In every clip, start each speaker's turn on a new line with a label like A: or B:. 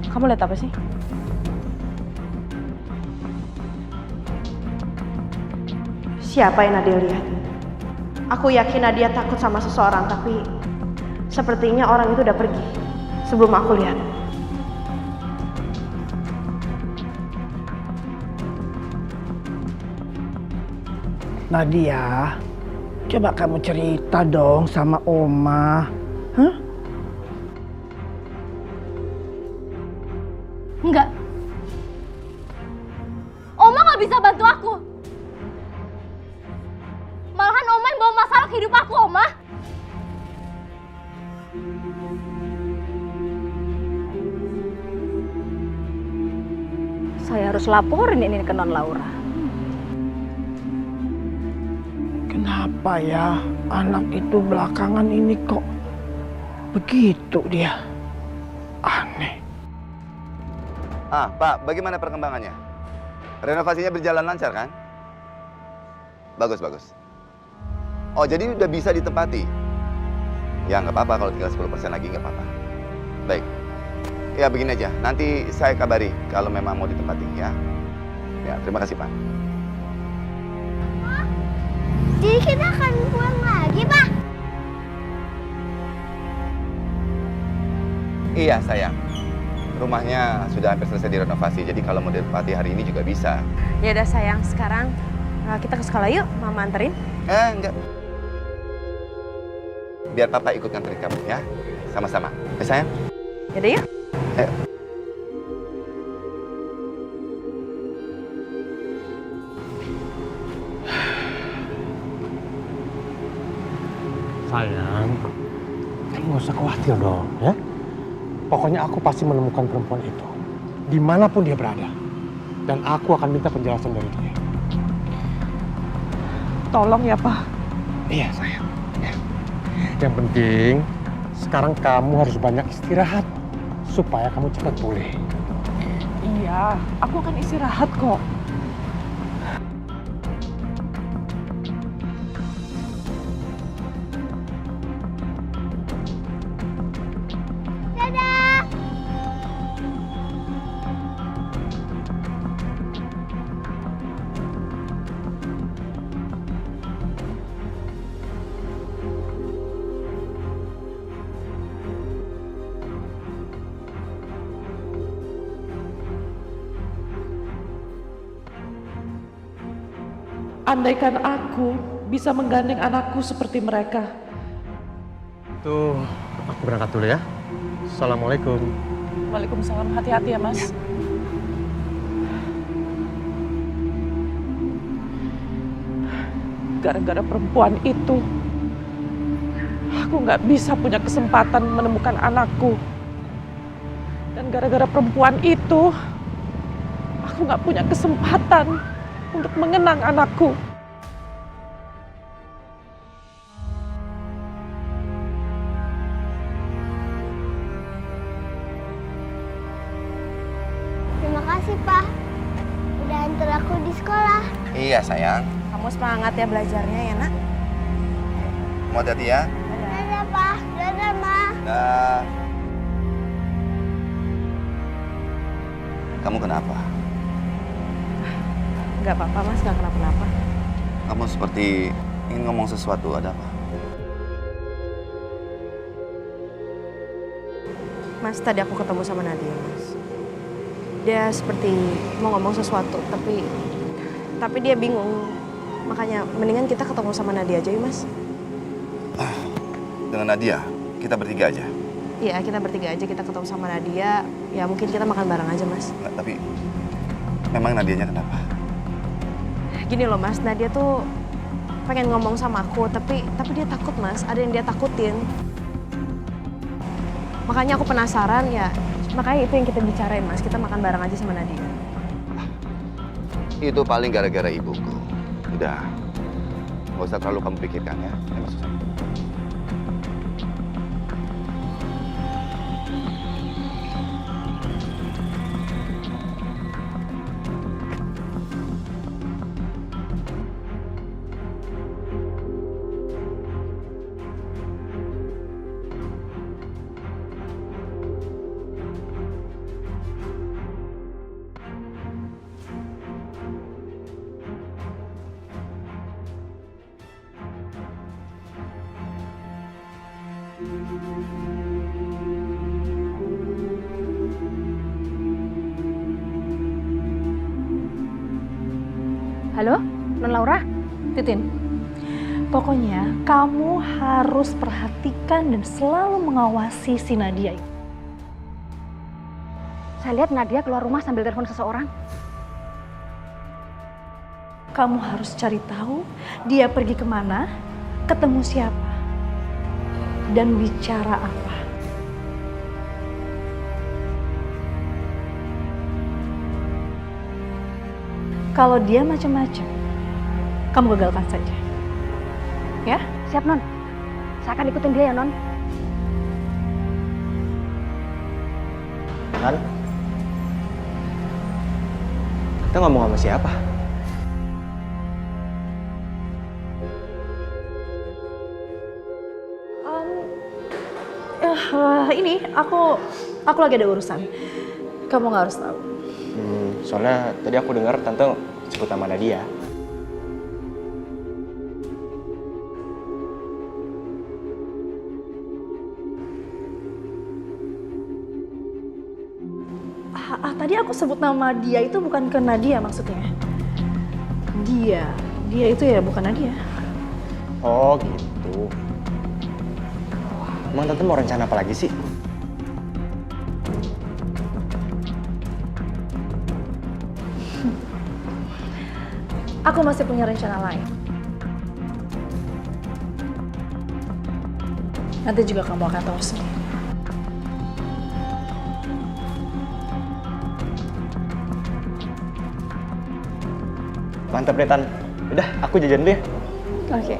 A: Kamu lihat apa sih?
B: Siapa yang Nadia lihat? Aku yakin Nadia takut sama seseorang, tapi sepertinya orang itu udah pergi sebelum aku lihat.
C: Nadia, coba kamu cerita dong sama Oma. Hah?
D: Enggak. Oma nggak bisa bantu aku. Malahan Oma yang bawa masalah ke hidup aku, Oma.
A: Saya harus laporin ini ke Non Laura.
C: Kenapa ya anak itu belakangan ini kok begitu dia? Aneh.
E: Pak, bagaimana perkembangannya? Renovasinya berjalan lancar kan? Bagus, bagus. Oh, jadi udah bisa ditempati? Ya, nggak apa-apa kalau tinggal 10% lagi, nggak apa-apa. Baik. Ya, begini aja. Nanti saya kabari kalau memang mau ditempati, ya. Ya, terima kasih, Pak.
D: Jadi kita akan pulang lagi, Pak.
E: Iya, sayang. Rumahnya sudah hampir selesai direnovasi, jadi kalau mau ditempati hari ini juga bisa.
B: Ya udah sayang, sekarang kita ke sekolah yuk, Mama anterin.
E: Enggak. Biar Papa ikut nganterin kamu, ya. Sama-sama. Sayang?
B: Yaudah yuk.
E: Ayo.
F: Sayang, kamu nggak usah khawatir dong, ya. Pokoknya aku pasti menemukan perempuan itu, dimanapun dia berada. Dan aku akan minta penjelasan dari dia.
C: Tolong ya, Pak.
F: Iya, sayang. Ya. Yang penting, sekarang kamu harus banyak istirahat, supaya kamu cepat pulih.
C: Iya, aku akan istirahat kok.
D: Dadah.
C: Andaikan aku bisa menggandeng anakku seperti mereka.
F: Tuh, aku berangkat dulu ya. Assalamualaikum.
C: Waalaikumsalam, hati-hati ya, Mas. Gara-gara perempuan itu, aku nggak bisa punya kesempatan menemukan anakku. Dan gara-gara perempuan itu, aku nggak punya kesempatan untuk mengenang anakku.
D: Terima kasih, Pak. Udah antar aku di sekolah.
E: Iya, sayang.
B: Kamu semangat ya belajarnya ya, Nak.
E: Mau hati ya?
D: Dadah, Pak. Dadah, Ma.
E: Nah. Kamu kenapa?
B: Nggak apa-apa, Mas. Nggak kenapa-napa.
E: Kamu seperti ingin ngomong sesuatu, ada apa?
B: Mas, tadi aku ketemu sama Nadia, Mas. Dia seperti mau ngomong sesuatu, tapi dia bingung. Makanya mendingan kita ketemu sama Nadia aja yuk, Mas.
E: Dengan Nadia, kita bertiga aja.
B: Iya, kita bertiga aja, kita ketemu sama Nadia. Ya mungkin kita makan bareng aja, Mas.
E: Nggak, tapi memang Nadianya kenapa?
B: Gini loh, Mas, Nadia tuh pengen ngomong sama aku, tapi dia takut, Mas. Ada yang dia takutin. Makanya aku penasaran ya. Makanya itu yang kita bicarain, Mas. Kita makan bareng aja sama Nadia.
E: Itu paling gara-gara ibuku. Udah, nggak usah terlalu kamu pikirkan ya. Ayo masuk sana.
A: Halo, Non Laura? Titin. Pokoknya kamu harus perhatikan dan selalu mengawasi si Nadia itu. Saya lihat Nadia keluar rumah sambil telepon seseorang. Kamu harus cari tahu dia pergi kemana, ketemu siapa, dan bicara apa. Kalau dia macam-macam, kamu gagalkan saja. Ya? Siap, Non. Saya akan ikutin dia ya, Non.
G: Kan? Kita ngomong sama siapa?
A: Ini aku lagi ada urusan. Kamu nggak harus tahu.
G: Soalnya tadi aku dengar tante sebut nama Nadia.
A: Tadi aku sebut nama dia itu bukan ke Nadia maksudnya. Dia itu ya bukan Nadia.
G: Oh gitu. Emang tante mau rencana apa lagi sih?
A: Aku masih punya rencana lain. Nanti juga kamu akan tahu sendiri.
G: Mantap deh, Tan. Udah, aku jajan dulu ya.
A: Oke.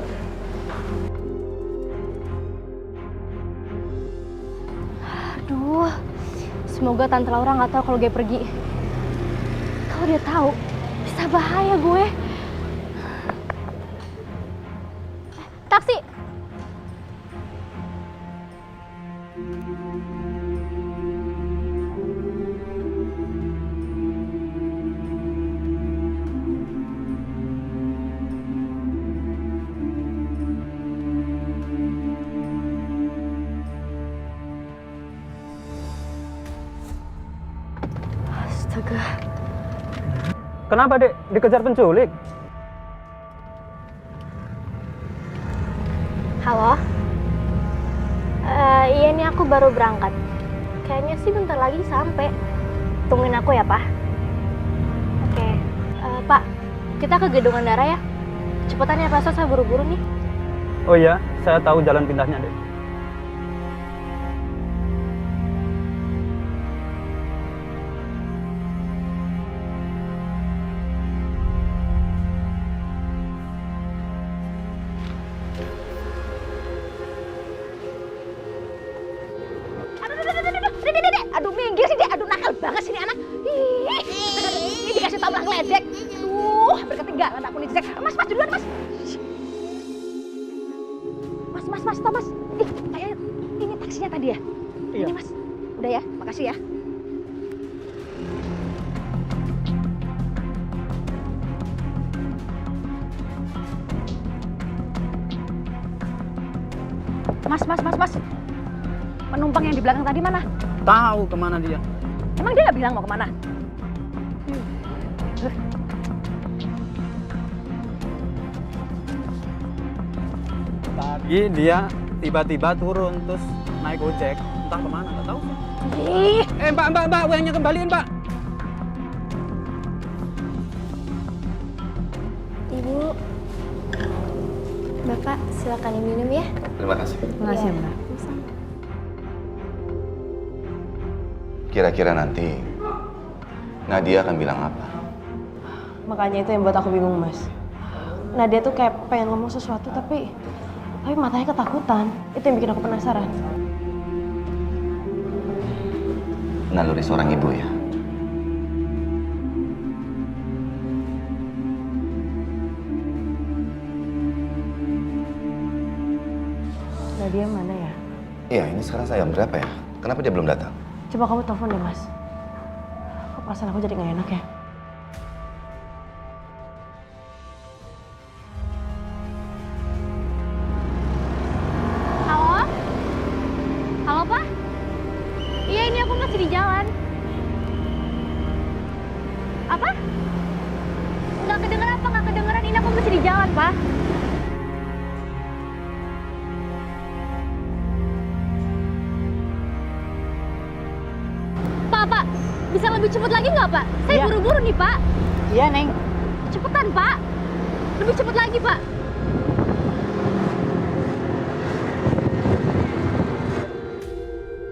D: Aduh, semoga Tante Laura nggak tahu kalau gue pergi. Kalau dia tahu, bisa bahaya gue. Taksi!
A: Astaga.
H: Kenapa, Dek? Dikejar penculik?
D: Halo? Iya nih aku baru berangkat. Kayaknya sih bentar lagi sampai. Tungguin aku ya, Pak. Oke. Pak, kita ke Gedung Andara ya. Cepetan ya, Pak. Saya buru-buru nih.
H: Oh iya, saya tahu jalan pindahnya, Dek.
A: Aduh, minggir sih dia. Aduh, nakal banget sih ini anak. Ih, ini dikasih tahu lah ngeledek. Aduh, hampir ketinggalan aku nih, Jack. Mas, duluan, Mas. Mas, stop, Mas. Ih, kayak ini taksinya tadi ya?
H: Iya.
A: Ini, Mas. Udah ya, makasih ya. Mas. Penumpang yang di belakang tadi mana?
H: Tahu kemana dia?
A: Emang dia nggak bilang mau kemana?
H: Tadi dia tiba-tiba turun, terus naik ojek. Entah kemana, nggak tahu.
A: Ih,
H: Mbak, uangnya kembaliin, Mbak.
D: Ibu, Bapak silakan diminum ya.
E: Terima kasih.
A: makasih, Mbak.
E: Kira-kira nanti Nadia akan bilang apa?
B: Makanya itu yang buat aku bingung, Mas. Nadia tuh kayak pengen ngomong sesuatu tapi matanya ketakutan. Itu yang bikin aku penasaran.
E: Naluri seorang ibu ya.
B: Nadia mana ya?
E: Iya, ini sekarang jam berapa ya? Kenapa dia belum datang?
B: Coba kamu telepon deh, Mas. Kok perasaan aku jadi nggak enak ya?
D: Halo? lebih cepat lagi nggak, Pak? Saya buru-buru nih, Pak.
A: Iya, Neng.
D: Cepetan, Pak. Lebih cepat lagi, Pak.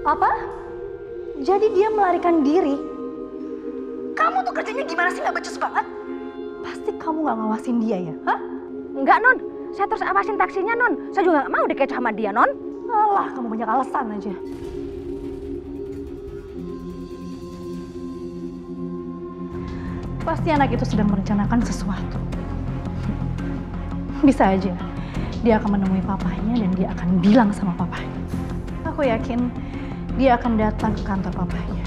A: Apa? Jadi dia melarikan diri? Kamu tuh kerjanya gimana sih, nggak becus banget? Pasti kamu nggak ngawasin dia ya, hah?
B: Enggak, Non. Saya terus awasin taksinya, Non. Saya juga nggak mau dikecoh sama dia, Non.
A: Alah, kamu banyak alasan aja. Pasti anak itu sedang merencanakan sesuatu. Bisa aja, dia akan menemui papahnya dan dia akan bilang sama papahnya. Aku yakin dia akan datang ke kantor papahnya.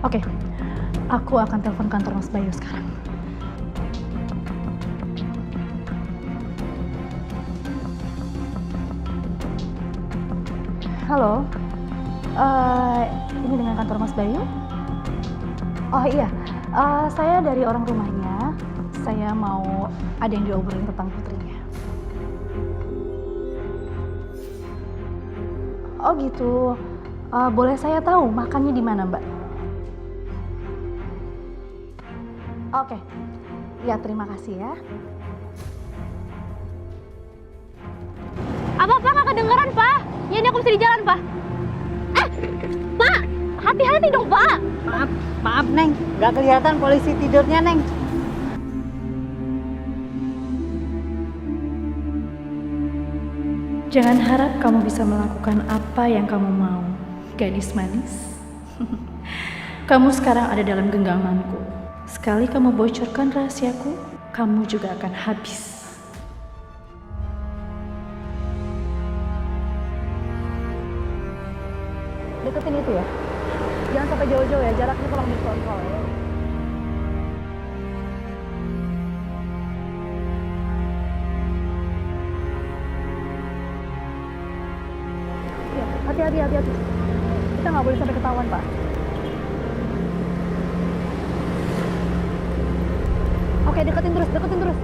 A: Oke, aku akan telepon kantor Mas Bayu sekarang. Halo, ini dengan kantor Mas Bayu? Oh iya, saya dari orang rumahnya. Saya mau ada yang diobrolin tentang putrinya. Oh gitu. Boleh saya tahu makannya di mana, Mbak? Oke. Ya, terima kasih ya.
D: Apa, Pak? Nggak kedengeran, Pak? Ya, ini aku mesti di jalan, Pak. Pak! Hati-hati dong, Pak!
A: Maaf, Neng. Nggak kelihatan polisi tidurnya, Neng. Jangan harap kamu bisa melakukan apa yang kamu mau, gadis manis. Kamu sekarang ada dalam genggamanku. Sekali kamu bocorkan rahasiaku, kamu juga akan habis. Deketin itu ya. Jangan sampai jauh-jauh ya, jaraknya tolong dikontrol ya. Ya, hati-hati. Kita nggak boleh sampai ketahuan, Pak. Oke, deketin terus.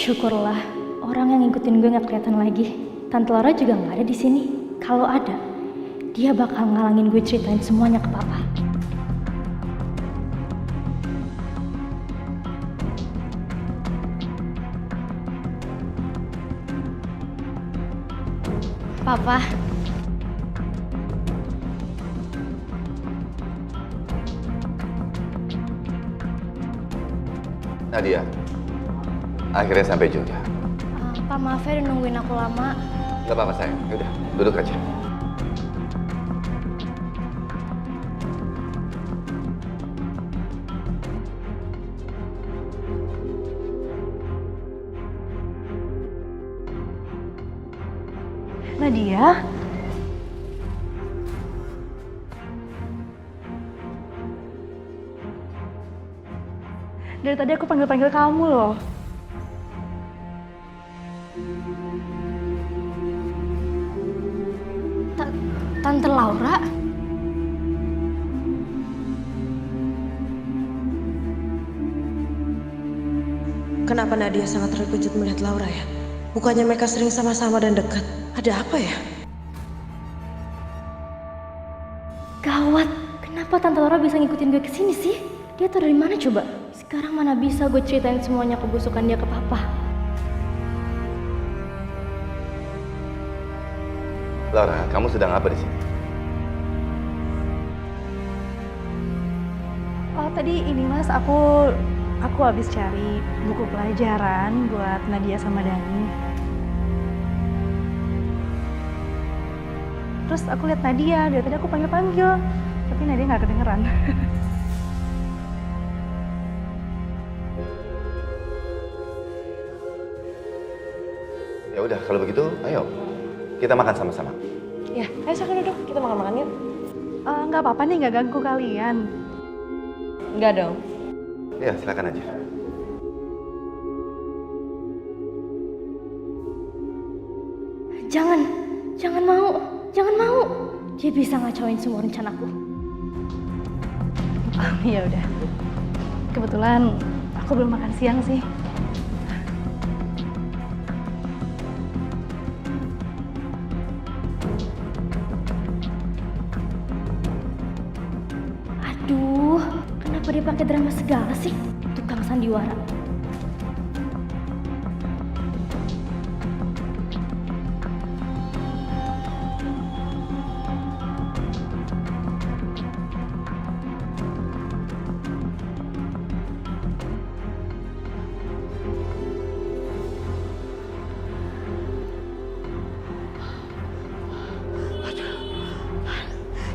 A: Syukurlah, orang yang ngikutin gue nggak kelihatan lagi. Tante Laura juga nggak ada di sini. Kalau ada, dia bakal ngalangin gue ceritain semuanya ke Papa.
D: Papa.
E: Nadia, akhirnya sampai juga.
D: Pak, maaf ya udah nungguin aku lama.
E: Gak apa-apa sayang, yaudah duduk aja.
A: Nadia? Dari tadi aku panggil-panggil kamu loh.
D: Tante Laura?
B: Kenapa Nadia sangat terkejut melihat Laura ya? Bukannya mereka sering sama-sama dan dekat. Ada apa ya?
D: Gawat, kenapa Tante Laura bisa ngikutin gue kesini sih? Dia tuh dari mana coba? Sekarang mana bisa gue ceritain semuanya kebusukan dia ke Papa.
E: Laura, kamu sedang apa di sini?
A: Oh, tadi ini Mas, aku habis cari buku pelajaran buat Nadia sama Dani. Terus aku lihat Nadia, dari tadi aku panggil-panggil, tapi Nadia nggak kedengeran.
E: Ya udah, kalau begitu, ayo kita makan sama-sama.
B: Ya, ayo silahkan duduk. Kita makan-makan yuk.
A: Nggak apa-apa nih, nggak ganggu kalian.
B: Enggak dong.
E: Ya, silakan aja.
D: Jangan mau. Dia bisa ngacauin semua rencanaku.
A: Ya udah. Kebetulan aku belum makan siang sih.
D: Aduh, kenapa dia pakai drama segala sih? Tukang sandiwara.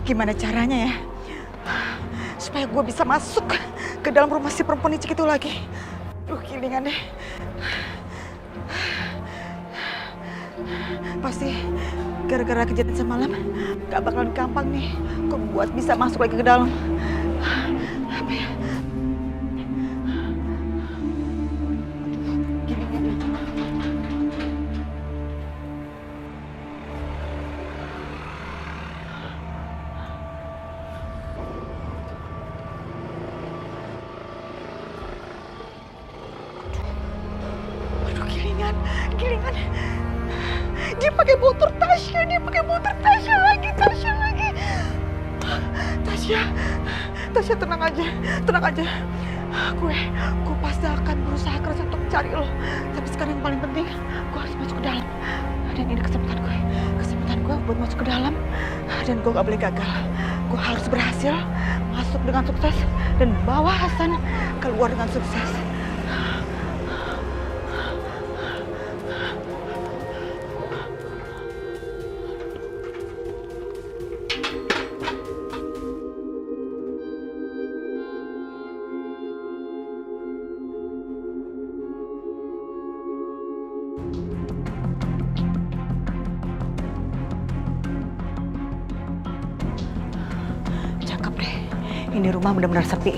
I: Gimana caranya ya? Supaya gue bisa masuk ke dalam rumah si perempuan licik itu lagi. Duh, gilingan deh. Pasti gara-gara kejadian semalam gak bakalan gampang nih gue buat bisa masuk lagi ke dalam. Apa ya? Gilingan deh. Gilingan. Dia pakai motor Tasya lagi. Tasya tenang aja. Gue pasti akan berusaha keras untuk cari lo. Tapi sekarang yang paling penting, gue harus masuk ke dalam. Dan ini kesempatan gue buat masuk ke dalam. Dan gue gak boleh gagal. Gue harus berhasil masuk dengan sukses dan bawa Hasan keluar dengan sukses. Ini rumah benar-benar sepi.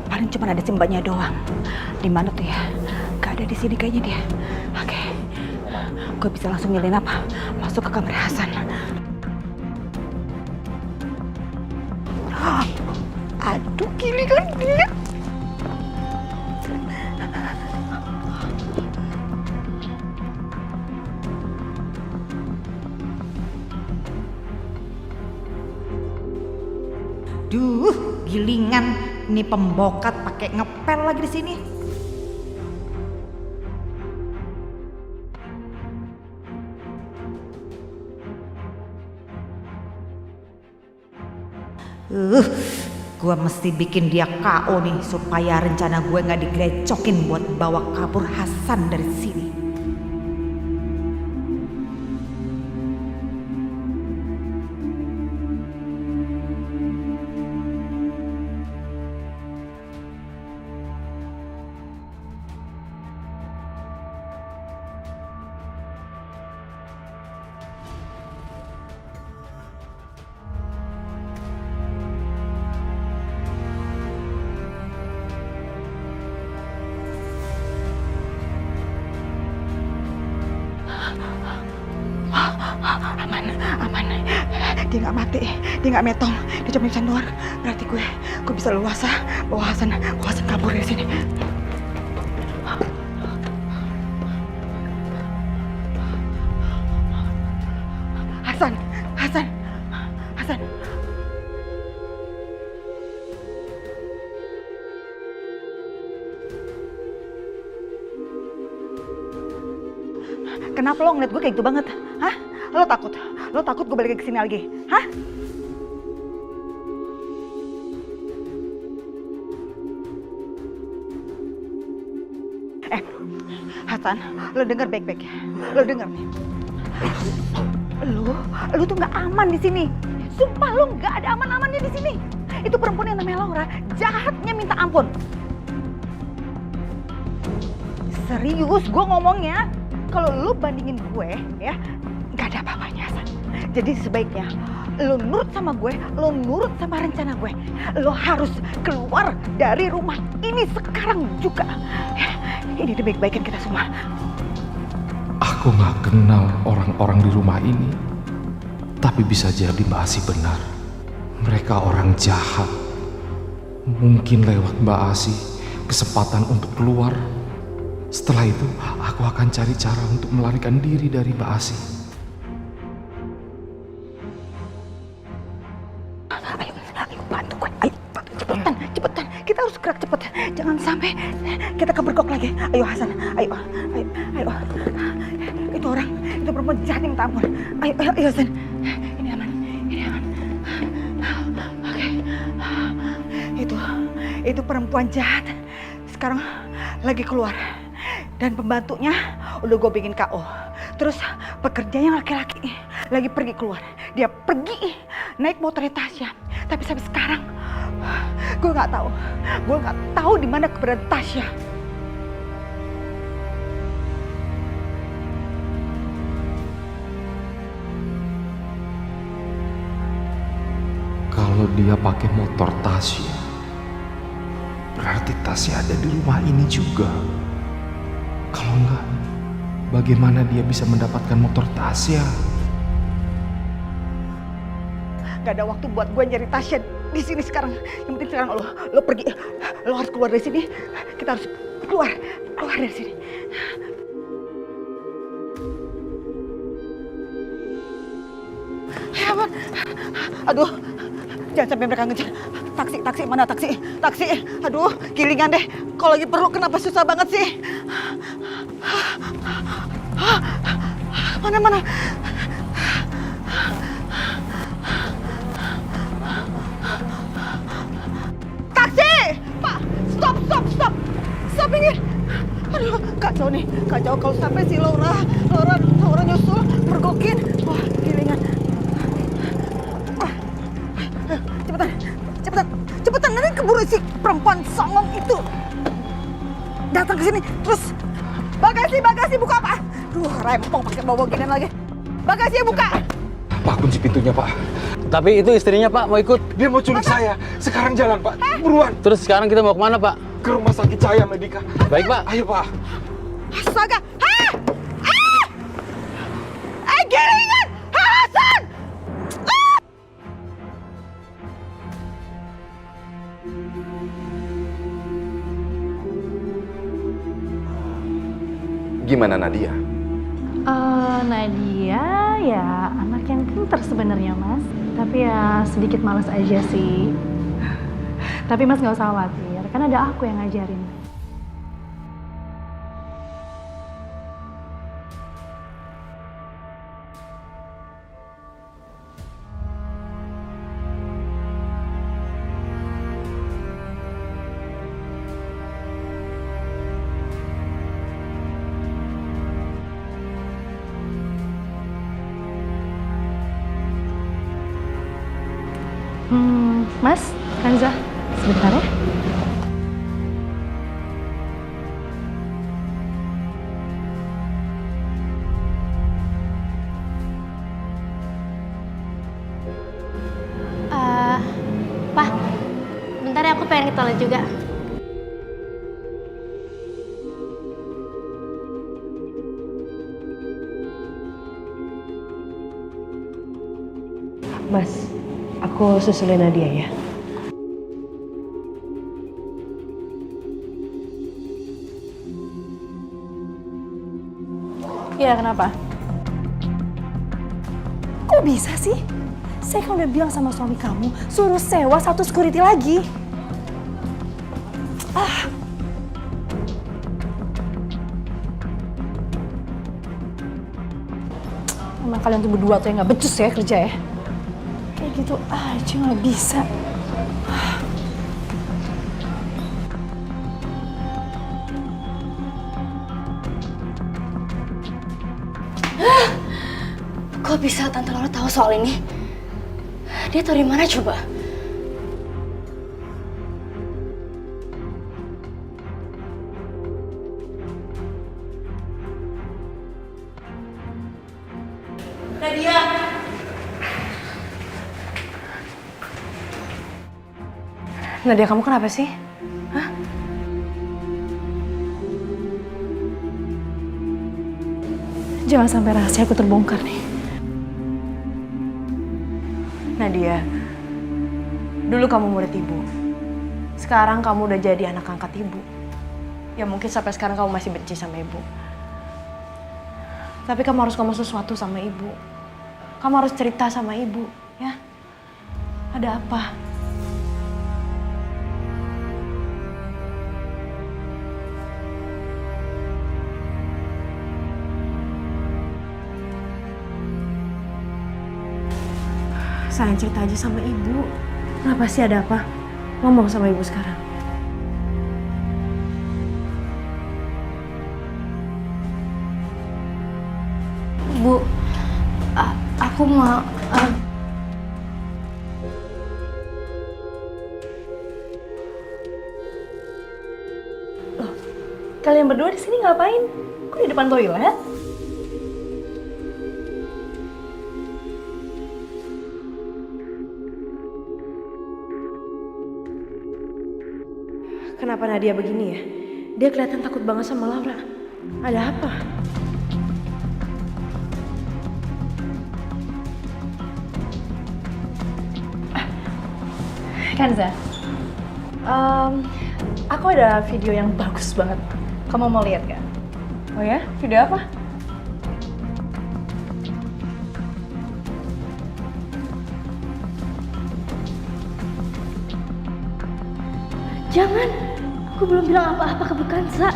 I: Paling cuma ada si mbaknya doang. Di mana tuh ya? Gak ada di sini kayaknya dia. Oke. Gue bisa langsung nyelin apa? Masuk ke kamar Hasan. Aduh, gini kan dia.
J: Duh, gilingan. Ini pembokat pakai ngepel lagi di sini. Gua mesti bikin dia KO nih supaya rencana gue nggak digrecokin buat bawa kabur Hasan dari sini.
I: Aman. Dia nggak mati, dia nggak metong, dia cuma bisa doang. Berarti gue bisa luasa bawa Hasan kabur dari sini. Hasan. Kenapa lo ngeliat gue kayak gitu banget? Hah? Lo takut gue balik ke sini lagi? Hah? Hasan, lo denger baik-baik ya. Lo denger nih. Lo tuh nggak aman di sini. Sumpah lo nggak ada aman-amannya di sini. Itu perempuan yang namanya Laura, jahatnya minta ampun. Serius, gue ngomongnya. Kalau lo bandingin gue, ya nggak ada apa-apanya, Hasan. Jadi sebaiknya lo nurut sama gue, lo nurut sama rencana gue. Lo harus keluar dari rumah ini sekarang juga. Ini demi kebaikan kita semua.
K: Aku nggak kenal orang-orang di rumah ini, tapi bisa jadi masih benar. Mereka orang jahat. Mungkin lewat Mbak Asi kesempatan untuk keluar. Setelah itu aku akan cari cara untuk melarikan diri dari Mbak Asi.
I: Ayo bantu gue, ayo bantu cepetan. Kita harus gerak cepet. Jangan sampai kita kebergok lagi. Ayo Hasan, ayo. Itu orang, itu perempuan jahat yang minta ampun. Ayo Hasan. Ini aman. Oke. Itu perempuan jahat. Sekarang lagi keluar. Dan pembantunya udah gue bikin KO. Terus pekerja yang laki-laki lagi pergi keluar. Dia pergi naik motornya Tasya. Tapi sampai sekarang gue nggak tahu di mana keberadaan Tasya.
K: Kalau dia pakai motor Tasya, berarti Tasya ada di rumah ini juga. Kalau enggak, bagaimana dia bisa mendapatkan motor Tasya?
I: Gak ada waktu buat gue nyari Tasya di sini sekarang. Yang penting sekarang lo pergi, lo harus keluar dari sini. Kita harus keluar dari sini. Ya ampun, aduh, jangan sampai mereka ngejar. Taksi, mana taksi? Aduh, gilingan deh. Kalau lagi perlu kenapa susah banget sih? Mana? Taksi! Pak, stop ini. Aduh, kacau nih, kalau sampai si Laura nyusul, mergokin. Wah, gilingan. Cepetan, nanti keburu si perempuan songong itu datang ke sini. Terus bagasi buka, Pak. Duh, rempong pakai bawa ginian lagi. Bagasi buka.
K: Pak, kunci pintunya, Pak.
H: Tapi itu istrinya, Pak, mau ikut.
K: Dia mau culik saya. Sekarang jalan, Pak. Buruan.
H: Terus sekarang kita mau kemana, Pak?
K: Ke rumah sakit Cahaya Medika.
H: Baik, Pak.
K: Ayo, Pak.
I: Astaga! Gilingan! Hasan!
E: Gimana Nadia?
A: Nadia ya anak yang pintar sebenarnya Mas. Tapi ya sedikit malas aja sih. Tapi Mas nggak usah khawatir, kan ada aku yang ngajarin. Mas, Kanza, sebentar ya.
D: Pak, bentar ya, aku pengen ke toilet juga.
B: Mas, aku susulin Nadia ya.
A: Iya, kenapa? Kok bisa sih? Saya kan udah bilang sama suami kamu, suruh sewa 1 security lagi. Emang kalian tuh berdua tuh yang gak becus ya kerja ya? Kayak gitu aja gak bisa.
D: Kok bisa Tante Laura tahu soal ini? Dia tahu di mana coba?
B: Nadia, kamu kenapa sih? Hah?
A: Jangan sampai rahasiaku terbongkar nih.
B: Nadia, dulu kamu murid ibu. Sekarang kamu udah jadi anak angkat ibu. Ya mungkin sampai sekarang kamu masih benci sama ibu. Tapi kamu harus ngomong sesuatu sama ibu. Kamu harus cerita sama ibu, ya. Ada apa? Sayang, cerita aja sama ibu. Kenapa sih, ada apa? Ngomong sama ibu sekarang.
D: Bu, aku mau...
A: Loh, kalian berdua di sini ngapain? Kok di depan toilet?
B: Kenapa Nadia begini ya? Dia kelihatan takut banget sama Laura. Ada apa?
A: Kanza, aku ada video yang bagus banget. Kamu mau lihat gak?
B: Oh ya? Video apa?
D: Jangan, aku belum bilang apa-apa ke Bu Kansa.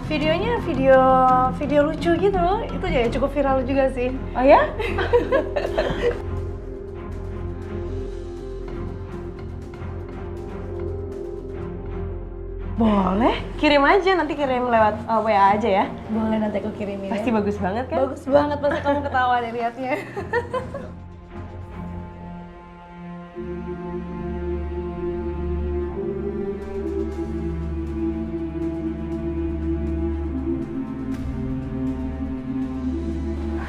A: Videonya video lucu gitu loh. Itu ya cukup viral juga sih.
B: Oh ya? Boleh, kirim aja, nanti kirim lewat WA aja ya.
A: Boleh, nanti aku kirimin.
B: Pasti
A: ya.
B: bagus banget kan?
A: Bagus banget, pasti kamu ketawa deh liatnya.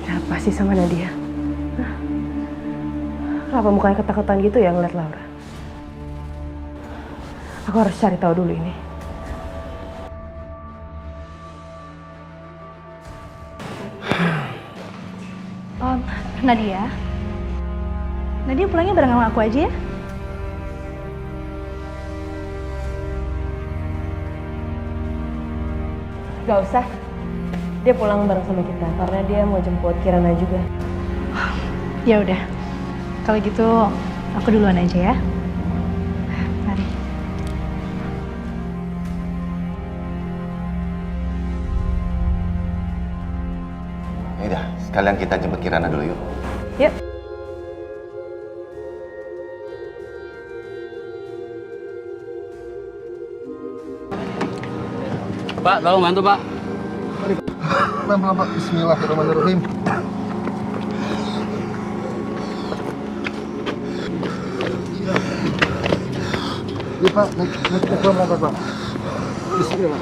B: Ada apa sih sama Nadia? Hah? Kenapa mukanya ketakutan gitu ya ngeliat Laura? Aku harus cari tahu dulu ini.
A: Nadia pulangnya bareng sama aku aja ya.
B: Gak usah. Dia pulang bareng sama kita karena dia mau jemput Kirana juga.
A: Ya udah. Kalau gitu aku duluan aja ya. Mari.
E: Yaudah, sekalian kita jemput Kirana dulu yuk.
B: Yuk.
H: Pak, tolong bantu Pak.
F: Pelan-pelan Pak, bismillahirrahmanirrahim. Iya Pak, naik pelan Pak. Bismillah.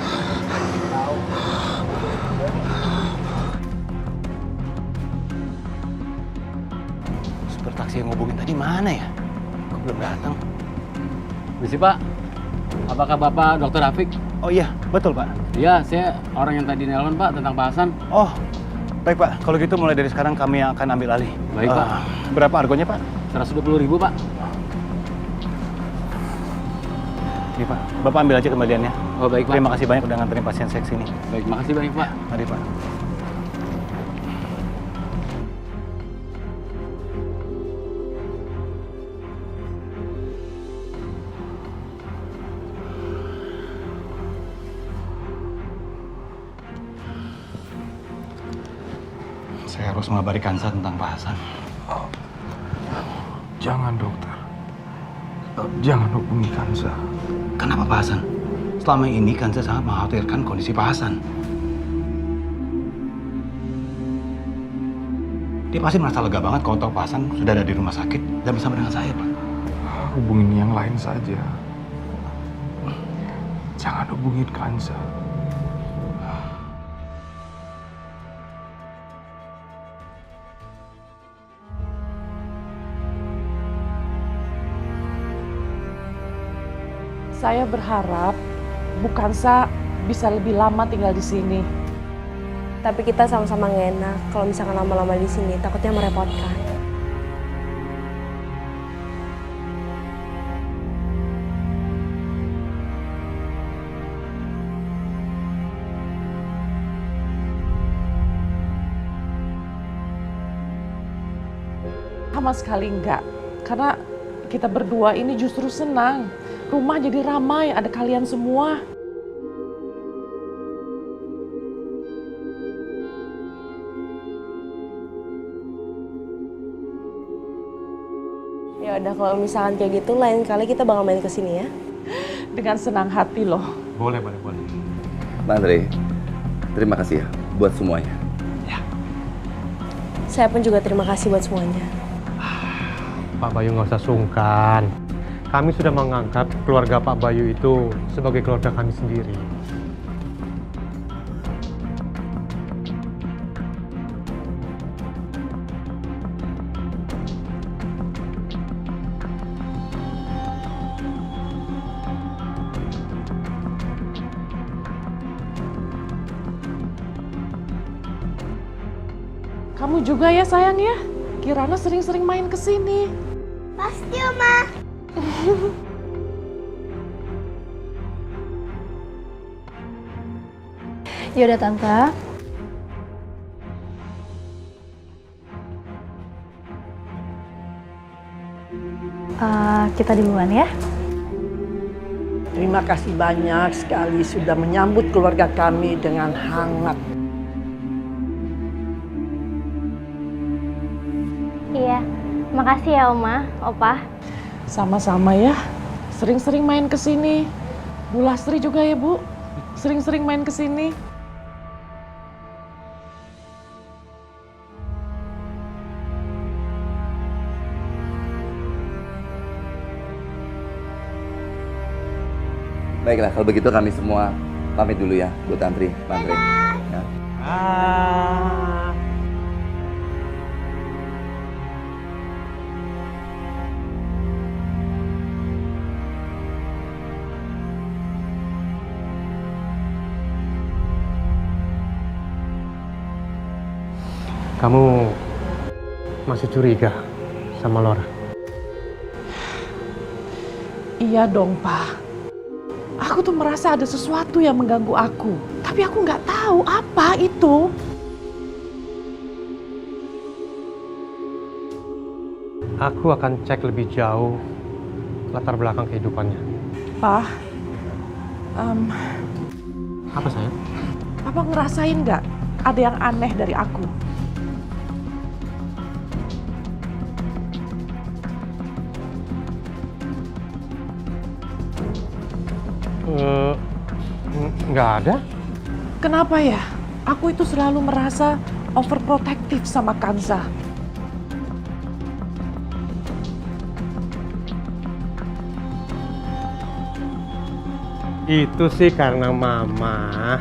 H: Supir taksi yang ngubungin tadi mana ya? Kok belum datang? Misi Pak, apakah Bapak Dr. Rafiq?
L: Oh iya, betul Pak.
H: Iya, saya orang yang tadi nelpon Pak tentang Pak Hasan.
L: Oh, baik Pak. Kalau gitu mulai dari sekarang kami yang akan ambil alih.
H: Baik Pak.
L: Berapa argonya Pak?
H: 120.000 Pak.
L: Ini Pak, Bapak ambil aja kembaliannya.
H: Oh baik Pak.
L: Terima kasih banyak udah nganterin pasien saya ke sini.
H: Baik, makasih banyak Pak.
L: Mari Pak. Saya harus mengabari Kansa tentang Pak Hasan.
K: Jangan dokter. Jangan hubungi Kansa.
L: Kenapa Pak Hasan? Selama ini Kansa sangat mengkhawatirkan kondisi Pak Hasan. Dia pasti merasa lega banget kalau tahu Pak Hasan sudah ada di rumah sakit dan bersama dengan saya, Pak.
K: Hubungin yang lain saja. Jangan hubungin Kansa.
C: Saya berharap Bu Kansa bisa lebih lama tinggal di sini.
B: Tapi kita sama-sama nggak enak kalau misalkan lama-lama di sini, takutnya merepotkan.
C: Sama sekali enggak. Karena kita berdua ini justru senang. Rumah jadi ramai, ada kalian semua.
B: Ya udah kalau misalkan kayak gitu lain kali kita bakal main ke sini ya.
C: Dengan senang hati loh.
F: Boleh.
E: Mbak Andre, terima kasih ya buat semuanya.
B: Saya pun juga terima kasih buat semuanya.
F: Pak Bayu nggak usah sungkan. Kami sudah menganggap keluarga Pak Bayu itu sebagai keluarga kami sendiri.
C: Kamu juga ya sayang ya. Kirana sering-sering main ke sini.
D: Pasti, Oma.
A: Yaudah Tante. Kita duluan ya.
M: Terima kasih banyak sekali sudah menyambut keluarga kami dengan hangat.
D: Iya, makasih ya Oma, Opa.
C: Sama-sama ya. Sering-sering main ke sini. Bu Lastri juga ya, Bu. Sering-sering main ke sini.
E: Baiklah, kalau begitu kami semua pamit dulu ya, Bu Tantri, Mbak Andre. Ya.
F: Kamu masih curiga sama Laura?
C: Iya dong, Pak. Aku tuh merasa ada sesuatu yang mengganggu aku. Tapi aku nggak tahu apa itu.
F: Aku akan cek lebih jauh latar belakang kehidupannya.
C: Pak,
F: Apa sayang?
C: Papa ngerasain nggak ada yang aneh dari aku?
F: Nggak ada.
C: Kenapa ya? Aku itu selalu merasa overprotective sama Kanza.
F: Itu sih karena Mama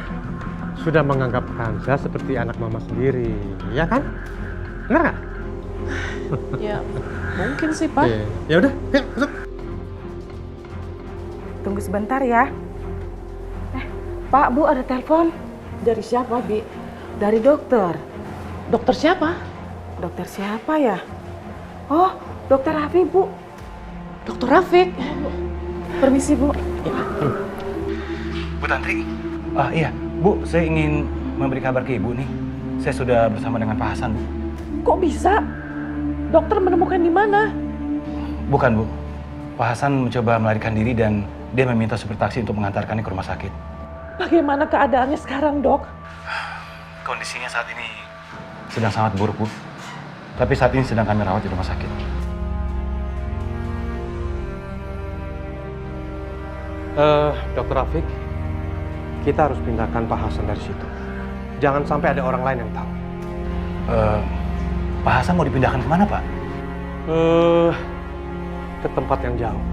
F: sudah menganggap Kanza seperti anak Mama sendiri, ya kan? Benar nggak?
C: Ya, mungkin sih, Pak.
F: Ya udah, yuk masuk.
I: Tunggu sebentar ya. Pak, Bu, ada telepon.
C: Dari siapa, Bi?
I: Dari dokter.
C: Dokter siapa?
I: Dokter siapa ya? Oh, dokter Rafi, Bu.
C: Dokter Rafiq.
I: Permisi, Bu.
L: Bu Tantri, iya, Bu, saya ingin memberi kabar ke Ibu nih. Saya sudah bersama dengan Pak Hasan, Bu.
C: Kok bisa? Dokter menemukan di mana?
L: Bukan, Bu. Pak Hasan mencoba melarikan diri dan dia meminta supir taksi untuk mengantarkannya ke rumah sakit.
C: Bagaimana keadaannya sekarang, Dok?
L: Kondisinya saat ini sedang sangat buruk, Bu. Tapi saat ini sedang kami rawat di rumah sakit.
F: Dokter Rafiq, kita harus pindahkan Pak Hasan dari situ. Jangan sampai ada orang lain yang tahu.
L: Pak Hasan mau dipindahkan kemana, Pak?
F: Ke tempat yang jauh.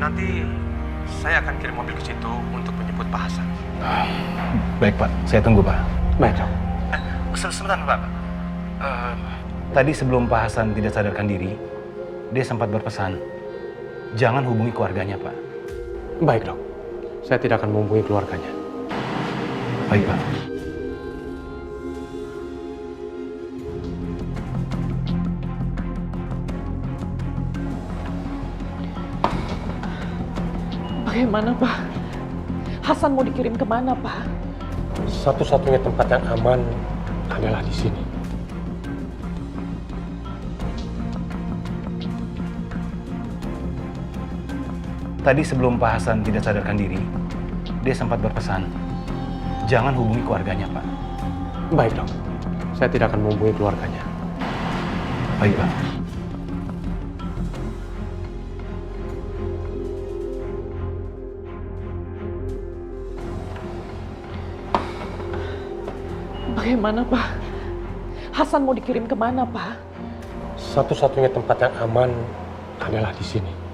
F: Nanti saya akan kirim mobil ke situ untuk menjemput Pak Hasan.
L: Baik, Pak. Saya tunggu, Pak.
F: Baik, Dok.
L: Sebentar, Pak. Tadi sebelum Pak Hasan tidak sadarkan diri, dia sempat berpesan, jangan hubungi keluarganya, Pak.
F: Baik, Dok. Saya tidak akan menghubungi keluarganya.
L: Baik, Pak.
C: Bagaimana, Pak? Hasan mau dikirim kemana, Pak?
F: Satu-satunya tempat yang aman adalah di sini.
L: tadi sebelum Pak Hasan tidak sadarkan diri, dia sempat berpesan, jangan hubungi keluarganya, Pak.
F: Baik dok, saya tidak akan menghubungi keluarganya.
L: Baik, Pak.
C: Bagaimana, Pak? Hasan mau dikirim kemana, Pak?
F: Satu-satunya tempat yang aman adalah di sini.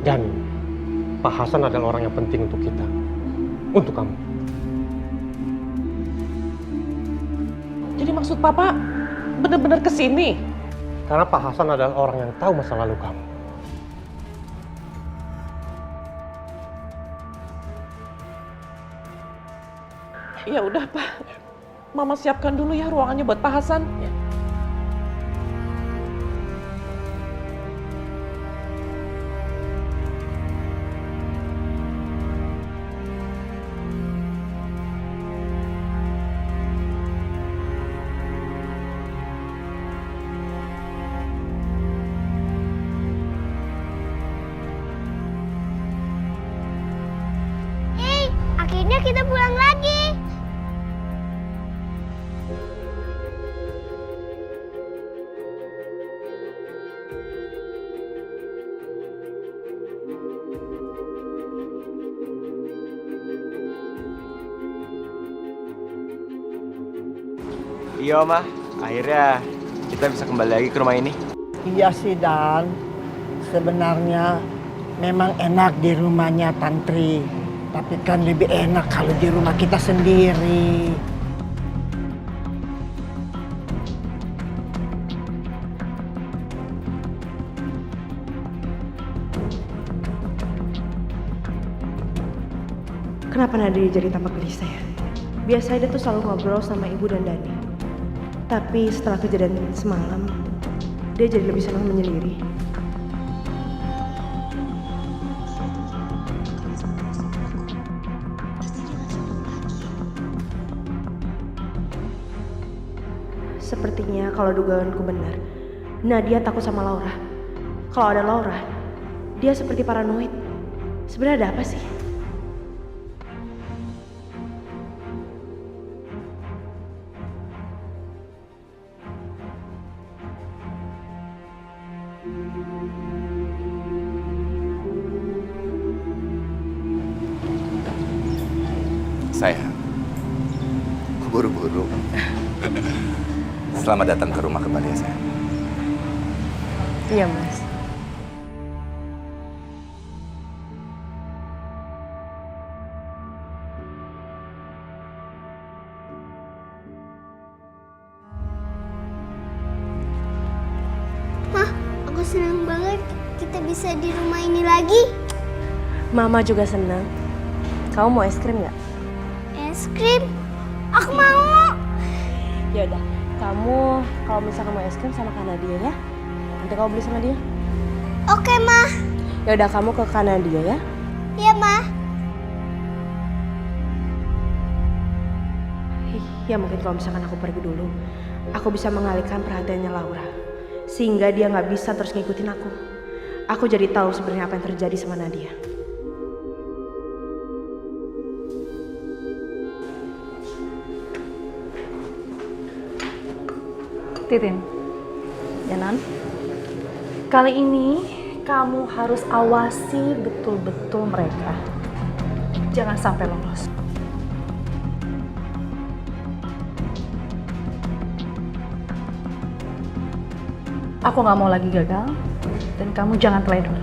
F: Dan Pak Hasan adalah orang yang penting untuk kita, untuk kamu.
C: Jadi maksud Papa benar-benar ke sini?
F: Karena Pak Hasan adalah orang yang tahu masa lalu kamu.
C: Ya udah, Pak. Mama siapkan dulu ya ruangannya buat Pak Hasan.
N: Akhirnya kita pulang lagi.
G: Iya, Oma. Akhirnya kita bisa kembali lagi ke rumah ini.
M: Iya sih, Dan. Sebenarnya memang enak di rumahnya Tantri. Tapi kan lebih enak kalau di rumah kita sendiri.
B: Kenapa Nadia jadi tampak gelisah ya? Biasanya dia tuh selalu ngobrol sama ibu dan Dani. Tapi setelah kejadian semalam, dia jadi lebih senang menyendiri. Sepertinya kalau dugaanku benar, Nadia takut sama Laura. Kalau ada Laura, dia seperti paranoid. Sebenarnya ada apa sih?
E: Sayang, buru-buru. Selamat datang ke rumah kembali ya, sayang.
B: Iya, Mas.
N: Mah, aku senang banget kita bisa di rumah ini lagi.
B: Mama juga senang. Kamu mau es krim nggak?
N: Es krim? Aku mau.
B: Ya udah, kamu kalau misalkan mau es krim sama Kak Nadia ya. Nanti kamu beli sama dia.
N: Oke, Mah.
B: Ya udah, kamu ke Kak Nadia ya.
N: Iya, Mah.
B: Ya mungkin kalau misalkan aku pergi dulu, aku bisa mengalihkan perhatiannya Laura. Sehingga dia nggak bisa terus ngikutin aku. Aku jadi tahu sebenarnya apa yang terjadi sama Nadia.
A: Titin, Janan, kali ini kamu harus awasi betul-betul mereka. Jangan sampai lolos. Aku gak mau lagi gagal, dan kamu jangan teledor.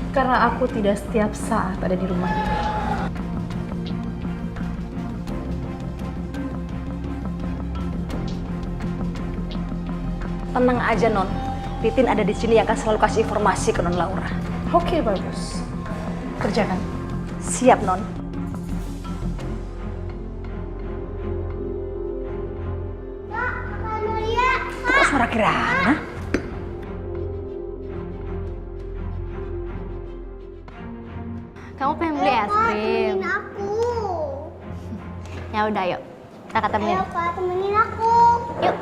A: Karena aku tidak setiap saat ada di rumah ini.
O: Tenang aja, Non. Titin ada di sini yang akan selalu kasih informasi ke Non Laura.
A: Oke, bagus. Kerjakan.
O: Siap, Non. Kok suara Kirana?
D: Kamu pengen beli es krim?
N: Aku.
D: Ya udah, yuk. Kakak temenin.
N: Ayo Kak, temenin aku.
D: Yuk.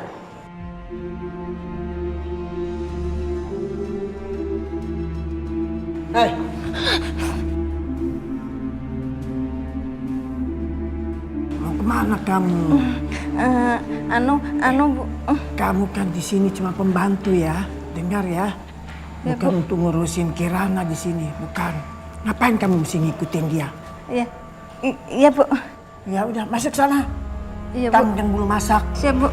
M: Hei. Mau kemana kamu?
I: Bu.
M: Kamu kan di sini cuma pembantu ya. Dengar ya.
I: Ya,
M: Bukan
I: Bu.
M: untuk ngurusin Kirana di sini, bukan. Ngapain kamu mesti ngikutin dia?
I: Iya. Iya, Bu.
M: Ya udah, masuk sana.
I: Iya, Bu.
M: Tanggung dulu masak.
I: Siap, Bu.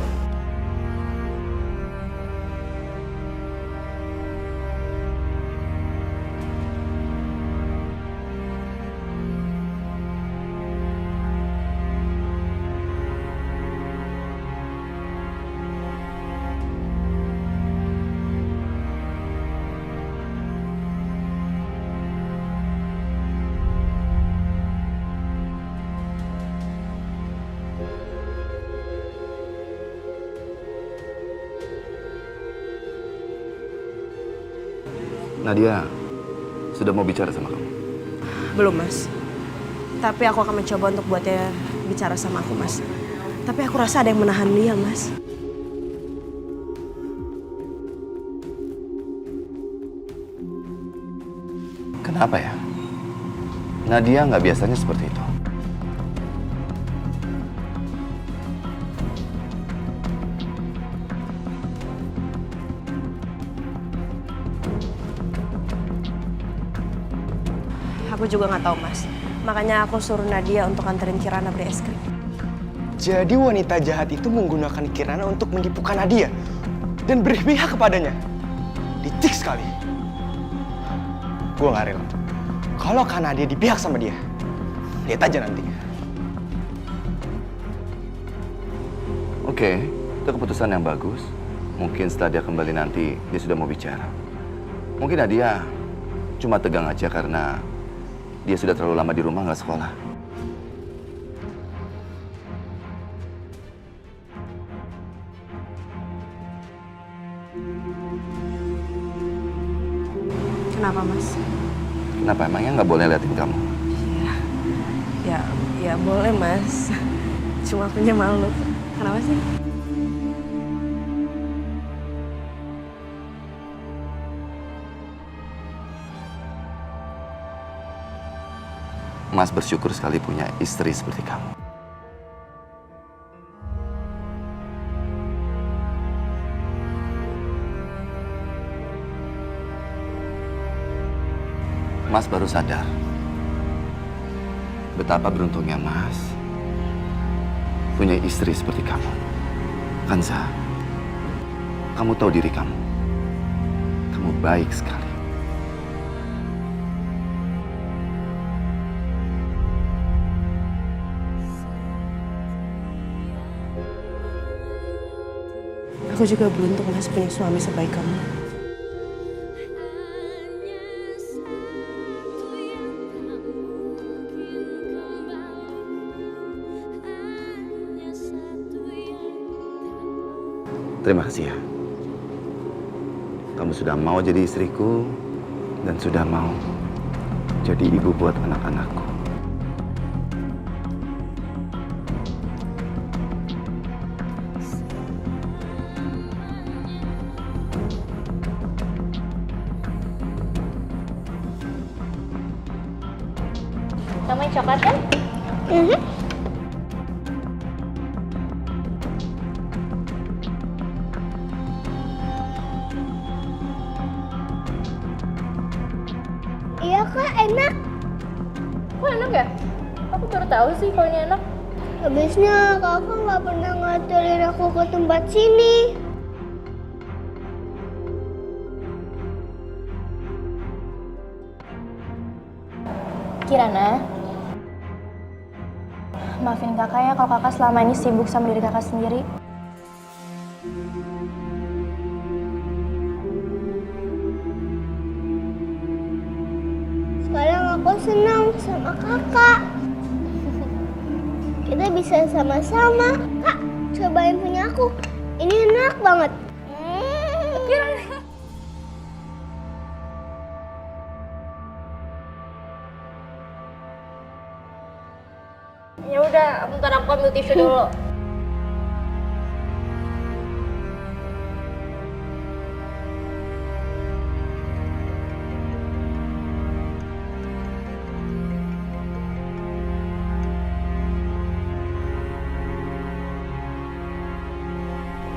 E: Nadia sudah mau bicara sama kamu.
B: Belum, Mas. Tapi aku akan mencoba untuk buat dia bicara sama aku, Mas. Tapi aku rasa ada yang menahan dia, Mas.
E: Kenapa ya? Nadia nggak biasanya seperti itu.
B: Aku juga nggak tahu, Mas. Makanya aku suruh Nadia untuk anterin Kirana beli es krim.
G: Jadi wanita jahat itu menggunakan Kirana untuk menipukan Nadia dan berpihak kepadanya. Licik sekali. Gue nggak rela. Kalau kan Nadia dipihak sama dia, lihat aja nanti.
E: Oke, itu keputusan yang bagus. Mungkin setelah dia kembali nanti, dia sudah mau bicara. Mungkin Nadia cuma tegang aja karena dia sudah terlalu lama di rumah nggak sekolah.
B: Kenapa, Mas?
E: Kenapa emangnya nggak boleh liatin kamu?
B: Ya boleh, Mas. Cuma punya malu. Kenapa sih?
E: Mas bersyukur sekali punya istri seperti kamu. Mas baru sadar betapa beruntungnya Mas punya istri seperti kamu. Kanza, kamu tahu diri kamu. Kamu baik sekali.
B: Aku juga beruntung, Mas, punya suami sebaik kamu.
E: Terima kasih ya. Kamu sudah mau jadi istriku dan sudah mau jadi ibu buat anak-anakku.
D: Kamu yang coklat kan?
N: Iya Kak, enak.
D: Kok enak ya? Aku baru tahu sih kalau ini enak.
N: Habisnya kakak nggak pernah nganterin aku ke tempat sini.
D: Kirana, maafin kakak ya kalau kakak selama ini sibuk sama diri kakak sendiri.
N: Sekarang aku senang sama kakak. Kita bisa sama-sama. Kak, cobain punya aku. Ini enak banget.
D: Ya udah, bentar aku ambil tisu dulu.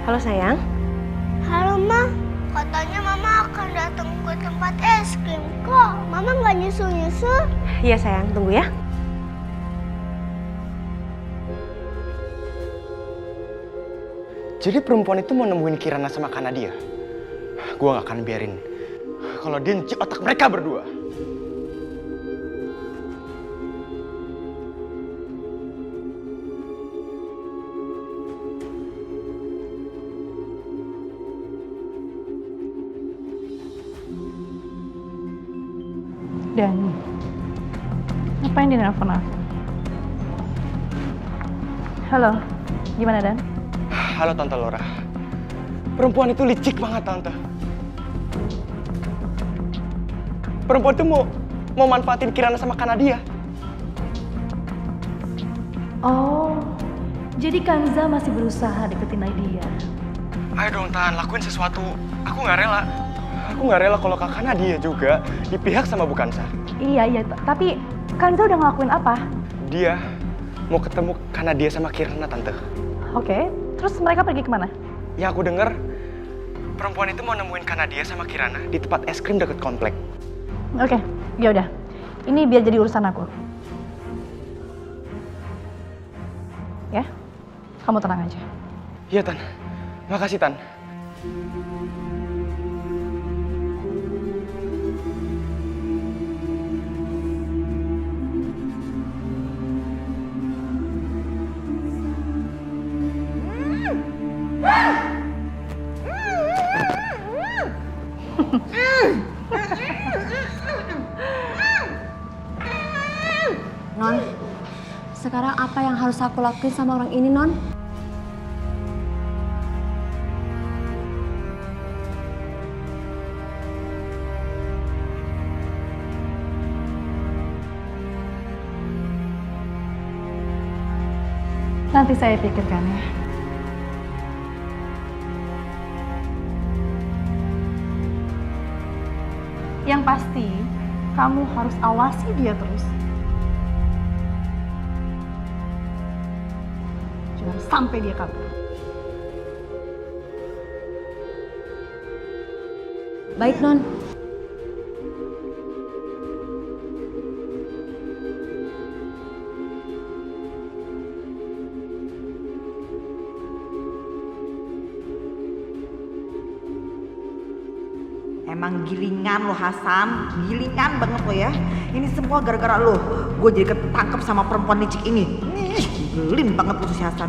B: Halo sayang.
N: Halo Ma, katanya Mama akan datang ke tempat es krim. Kok Mama nggak nyusul-nyusul?
B: Iya sayang, tunggu ya.
G: Jadi perempuan itu mau nemuin Kirana sama Kanadia. Gua gak akan biarin kalau dia nyuci otak mereka berdua.
A: Dan ngapain dia nelfon aku? Halo, gimana Dan?
G: Halo Tante Laura. Perempuan itu licik banget Tante. Perempuan itu mau manfaatin Kirana sama Kanadia.
A: Oh, jadi Kanza masih berusaha deketin Nadia.
G: Ayo dong Tan, lakuin sesuatu. Aku nggak rela. Aku nggak rela kalau Kak Nadia juga di pihak sama Bu Kansa.
A: Iya, tapi Kanza udah ngelakuin apa?
G: Dia mau ketemu Kanadia sama Kirana Tante.
A: Oke, terus mereka pergi kemana?
G: Ya aku denger perempuan itu mau nemuin Kanadia sama Kirana di tempat es krim deket komplek.
A: Oke, ya udah. Ini biar jadi urusan aku. Ya, kamu tenang aja.
G: Iya Tan, makasih Tan.
P: Non, sekarang apa yang harus aku lakuin sama orang ini, Non?
A: Nanti saya pikirkan ya. Yang pasti, kamu harus awasi dia terus. Jangan sampai dia kabur.
P: Baik, Non.
J: Emang gilingan lo Hasan, gilingan banget lo ya. Ini semua gara-gara lo. Gue jadi ketangkep sama perempuan licik ini. Gelin banget lo si Hasan.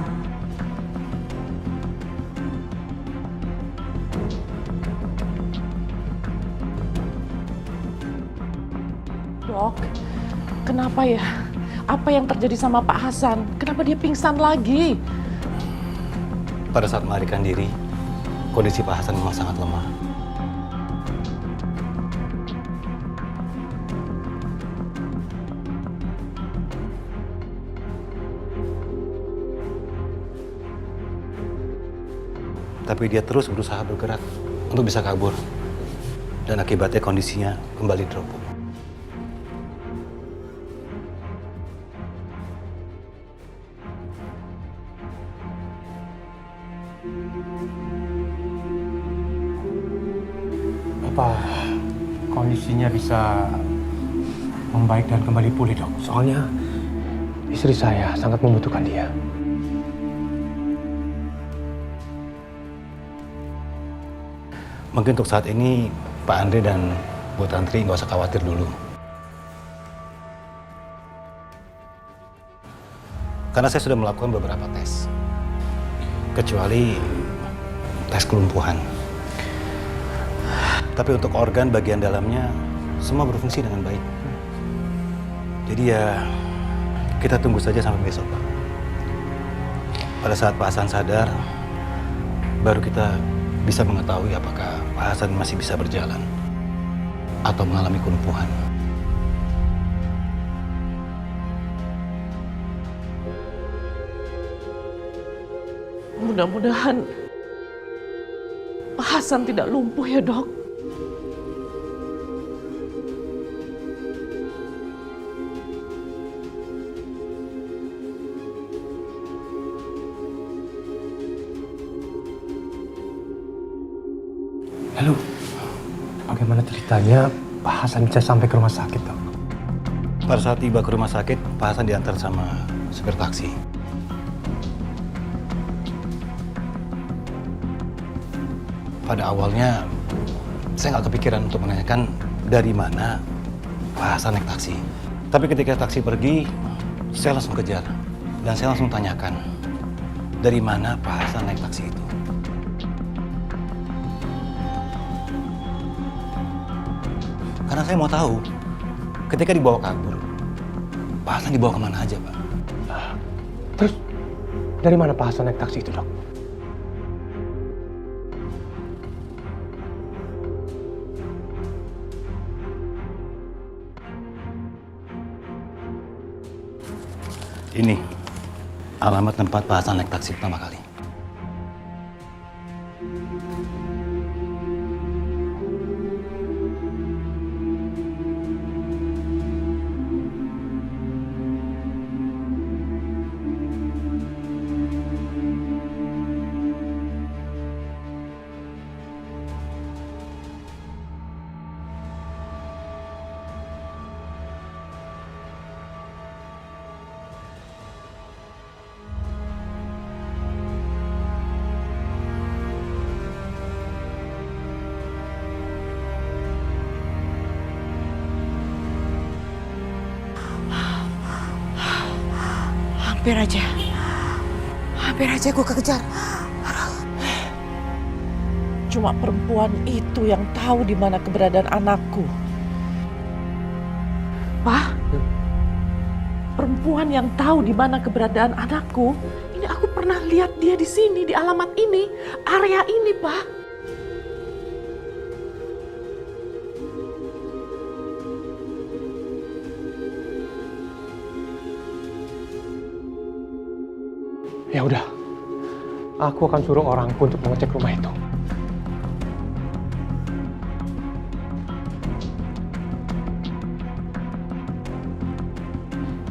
C: Dok, kenapa ya? Apa yang terjadi sama Pak Hasan? Kenapa dia pingsan lagi?
L: Pada saat melarikan diri, kondisi Pak Hasan memang sangat lemah. Tapi dia terus berusaha bergerak untuk bisa kabur. Dan akibatnya kondisinya kembali drop.
F: Apa kondisinya bisa membaik dan kembali pulih, Dok? Soalnya istri saya sangat membutuhkan dia.
L: Mungkin untuk saat ini Pak Andre dan Bu Tantri nggak usah khawatir dulu. Karena saya sudah melakukan beberapa tes. Kecuali tes kelumpuhan. Tapi untuk organ bagian dalamnya semua berfungsi dengan baik. Jadi ya kita tunggu saja sampai besok, Pak. Pada saat Pak Hasan sadar, baru kita bisa mengetahui apakah Pak Hasan masih bisa berjalan atau mengalami kelumpuhan.
C: Mudah-mudahan Pak Hasan tidak lumpuh ya, Dok.
F: Lalu, bagaimana ceritanya Pak Hasan bisa sampai ke rumah sakit, Dok?
L: Pada saat tiba ke rumah sakit, Pak Hasan diantar sama supir taksi. Pada awalnya, saya nggak kepikiran untuk menanyakan dari mana Pak Hasan naik taksi. Tapi ketika taksi pergi, saya langsung kejar. Dan saya langsung tanyakan, dari mana Pak Hasan naik taksi itu. Karena saya mau tahu, ketika dibawa kabur, Pak Hasan dibawa kemana aja, Pak?
F: Terus, dari mana Pak Hasan naik taksi itu, Dok?
L: Ini alamat tempat Pak Hasan naik taksi pertama kali.
C: Hampir aja gue kekejar. Cuma perempuan itu yang tahu di mana keberadaan anakku. Pak, perempuan yang tahu di mana keberadaan anakku, ini aku pernah lihat dia di sini, di alamat ini, area ini, Pak.
F: Ya udah, aku akan suruh orangku untuk mengecek rumah itu.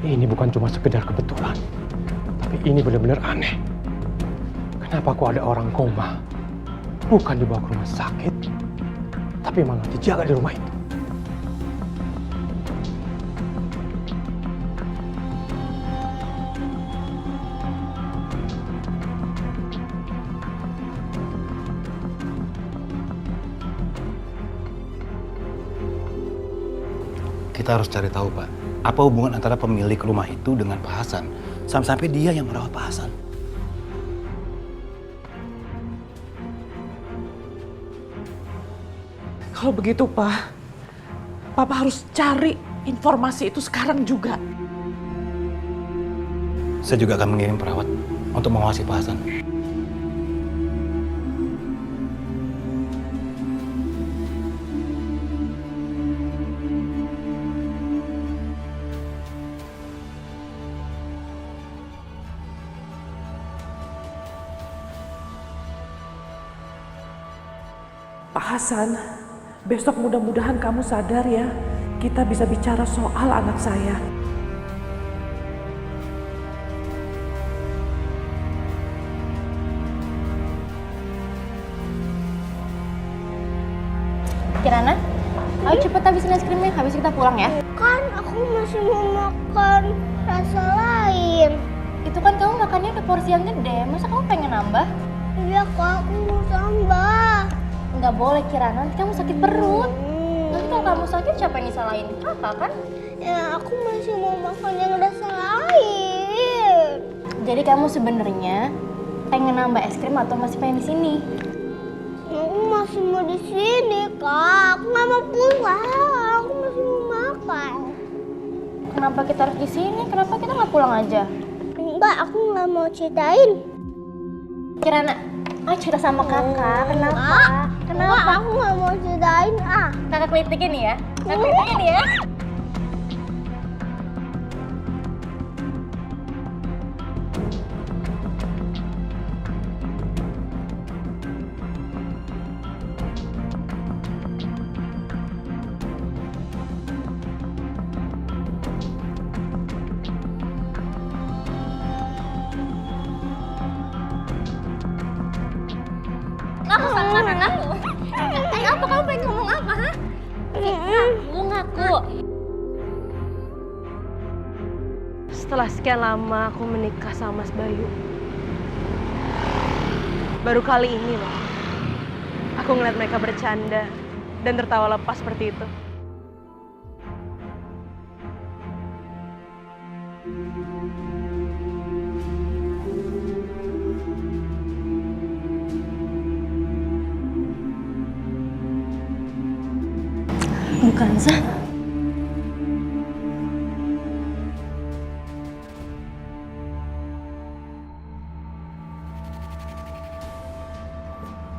F: Ini bukan cuma sekedar kebetulan, tapi ini benar-benar aneh. Kenapa kok ada orang koma, bukan dibawa ke rumah sakit, tapi malah dijaga di rumah itu?
L: Kita harus cari tahu, Pak, apa hubungan antara pemilik rumah itu dengan Pak Hasan, sampai-sampai dia yang merawat Pak Hasan.
C: Kalau begitu, Pak, Papa harus cari informasi itu sekarang juga.
L: Saya juga akan mengirim perawat untuk mengawasi Pak Hasan.
C: Pak Hasan, besok mudah-mudahan kamu sadar ya, kita bisa bicara soal anak saya.
D: Kirana, ayo cepet habisin es krimnya, habis kita pulang ya.
N: Kan aku masih mau makan rasa lain.
D: Itu kan kamu makannya udah porsi yang gede, masa kamu pengen nambah?
N: Iya kak, aku mau tambah.
D: Nggak boleh Kirana, nanti kamu sakit perut. Nanti kalau kamu sakit siapa yang disalahin? Kakak kan?
N: Ya aku masih mau makan yang rasa lain.
D: Jadi kamu sebenarnya pengen nambah es krim atau masih pengen di sini?
N: Aku masih mau di sini kak, aku nggak mau pulang. Aku masih mau makan.
D: Kenapa kita harus di sini? Kenapa kita nggak pulang aja?
N: Enggak, aku nggak mau ceritain.
D: Kirana, ayo cerita sama kakak. Kenapa? Kenapa?
N: Enggak, aku nggak mau ceritain ah.
D: Kakak kritikin ya. Kakak kritikin ya. Aku sama anakku.
B: Setelah sekian lama aku menikah sama Mas Bayu, baru kali ini loh aku ngeliat mereka bercanda dan tertawa lepas seperti itu.
A: Bukan, Zah.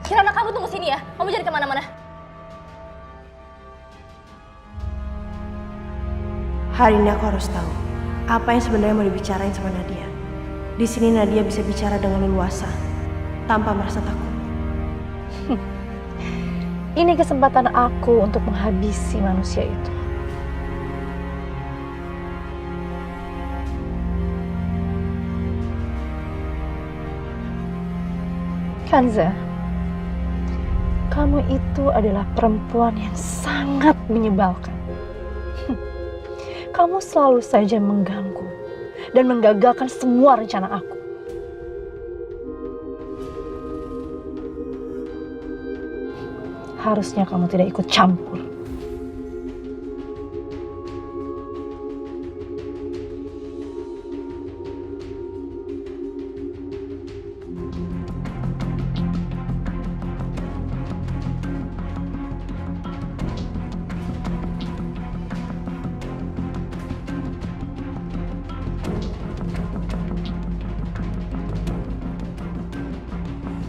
D: Kirana, kamu tunggu sini ya. Kamu jangan kemana-mana.
B: Hari ini aku harus tahu apa yang sebenarnya mau dibicarain sama Nadia. Di sini Nadia bisa bicara dengan leluasa tanpa merasa takut.
A: Ini kesempatan aku untuk menghabisi manusia itu. Kanza, kamu itu adalah perempuan yang sangat menyebalkan. Kamu selalu saja mengganggu dan menggagalkan semua rencana aku. Harusnya kamu tidak ikut campur.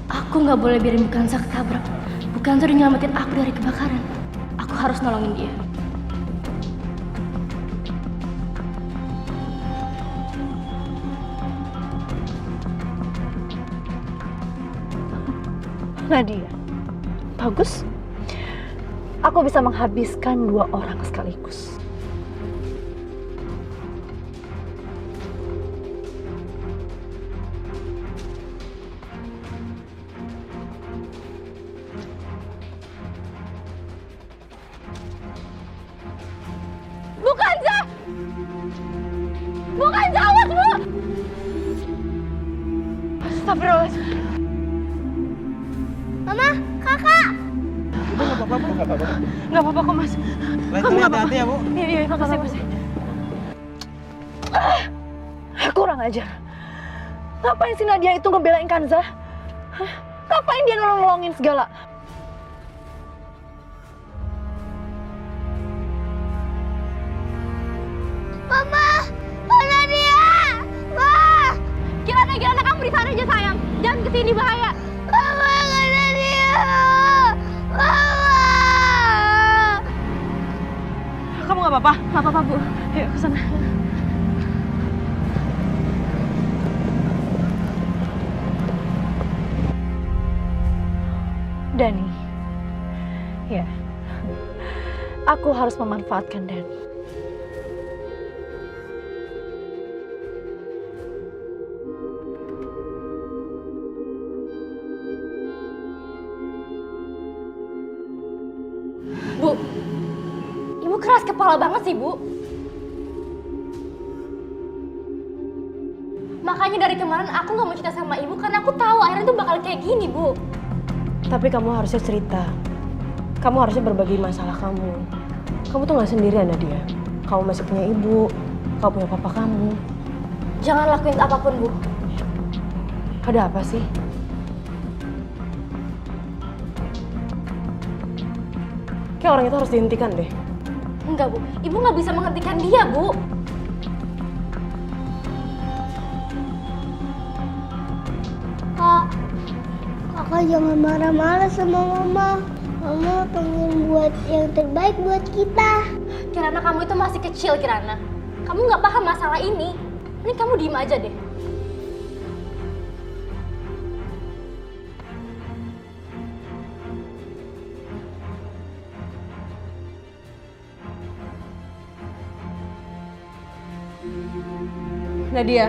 D: Aku nggak boleh biarin Bukanza ketabrak. Bukanza udah nyelamatin aku dari kebakaran. Aku harus nolongin dia.
A: Nadia, bagus. Aku bisa menghabiskan 2 orang sekaligus.
D: Bukanza! Bukanza, awas, Bu!
B: Astagfirullahaladzim.
N: Mama, kakak.
B: Nggak apa-apa kok, Mas. Kamu nggak apa-apa.
G: ya, Bu.
B: Iya, makasih.
A: Kurang ajar. Ngapain si Nadia itu ngebelain Kanza? Hah? Ngapain dia nolongin segala?
N: Mama, mana dia? Ma.
D: Kirana, kamu di sana aja sayang. Jangan kesini, bahaya.
N: Mama, mana dia? Mama.
B: Kamu nggak apa-apa?
D: Nggak apa-apa, Bu.
B: Ayo ke sana.
A: Dani. Ya. Aku harus memanfaatkan Dani.
D: Bu, Ibu keras kepala banget sih, Bu. Makanya dari kemarin aku nggak mau cerita sama Ibu karena aku tahu akhirnya tuh bakal kayak gini, Bu.
B: Tapi kamu harusnya cerita. Kamu harusnya berbagi masalah kamu. Kamu tuh nggak sendirian, Nadia. Kamu masih punya ibu. Kamu punya papa kamu.
D: Jangan lakuin apapun, Bu.
B: Ada apa sih? Kayak orang itu harus dihentikan deh.
D: Enggak, Bu. Ibu nggak bisa menghentikan dia, Bu.
N: Kak, kakak jangan marah-marah sama mama. Mama pengen buat yang terbaik buat kita.
D: Kirana, kamu itu masih kecil, Kirana. Kamu nggak paham masalah ini. Ini kamu diem aja deh.
B: Nadia.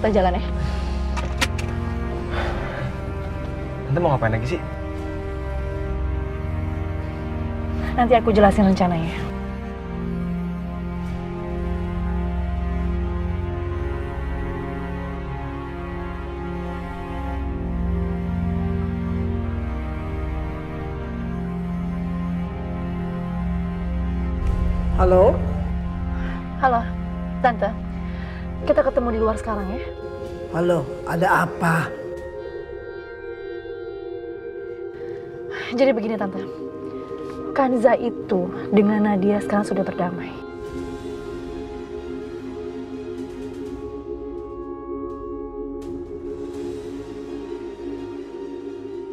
A: Kita jalan ya.
G: Tante mau ngapain lagi sih?
A: Nanti aku jelasin rencananya.
M: Halo?
A: Halo, Tante. Kita ketemu di luar sekarang ya.
M: Halo, ada apa?
A: Jadi begini Tante. Kanza itu dengan Nadia sekarang sudah berdamai.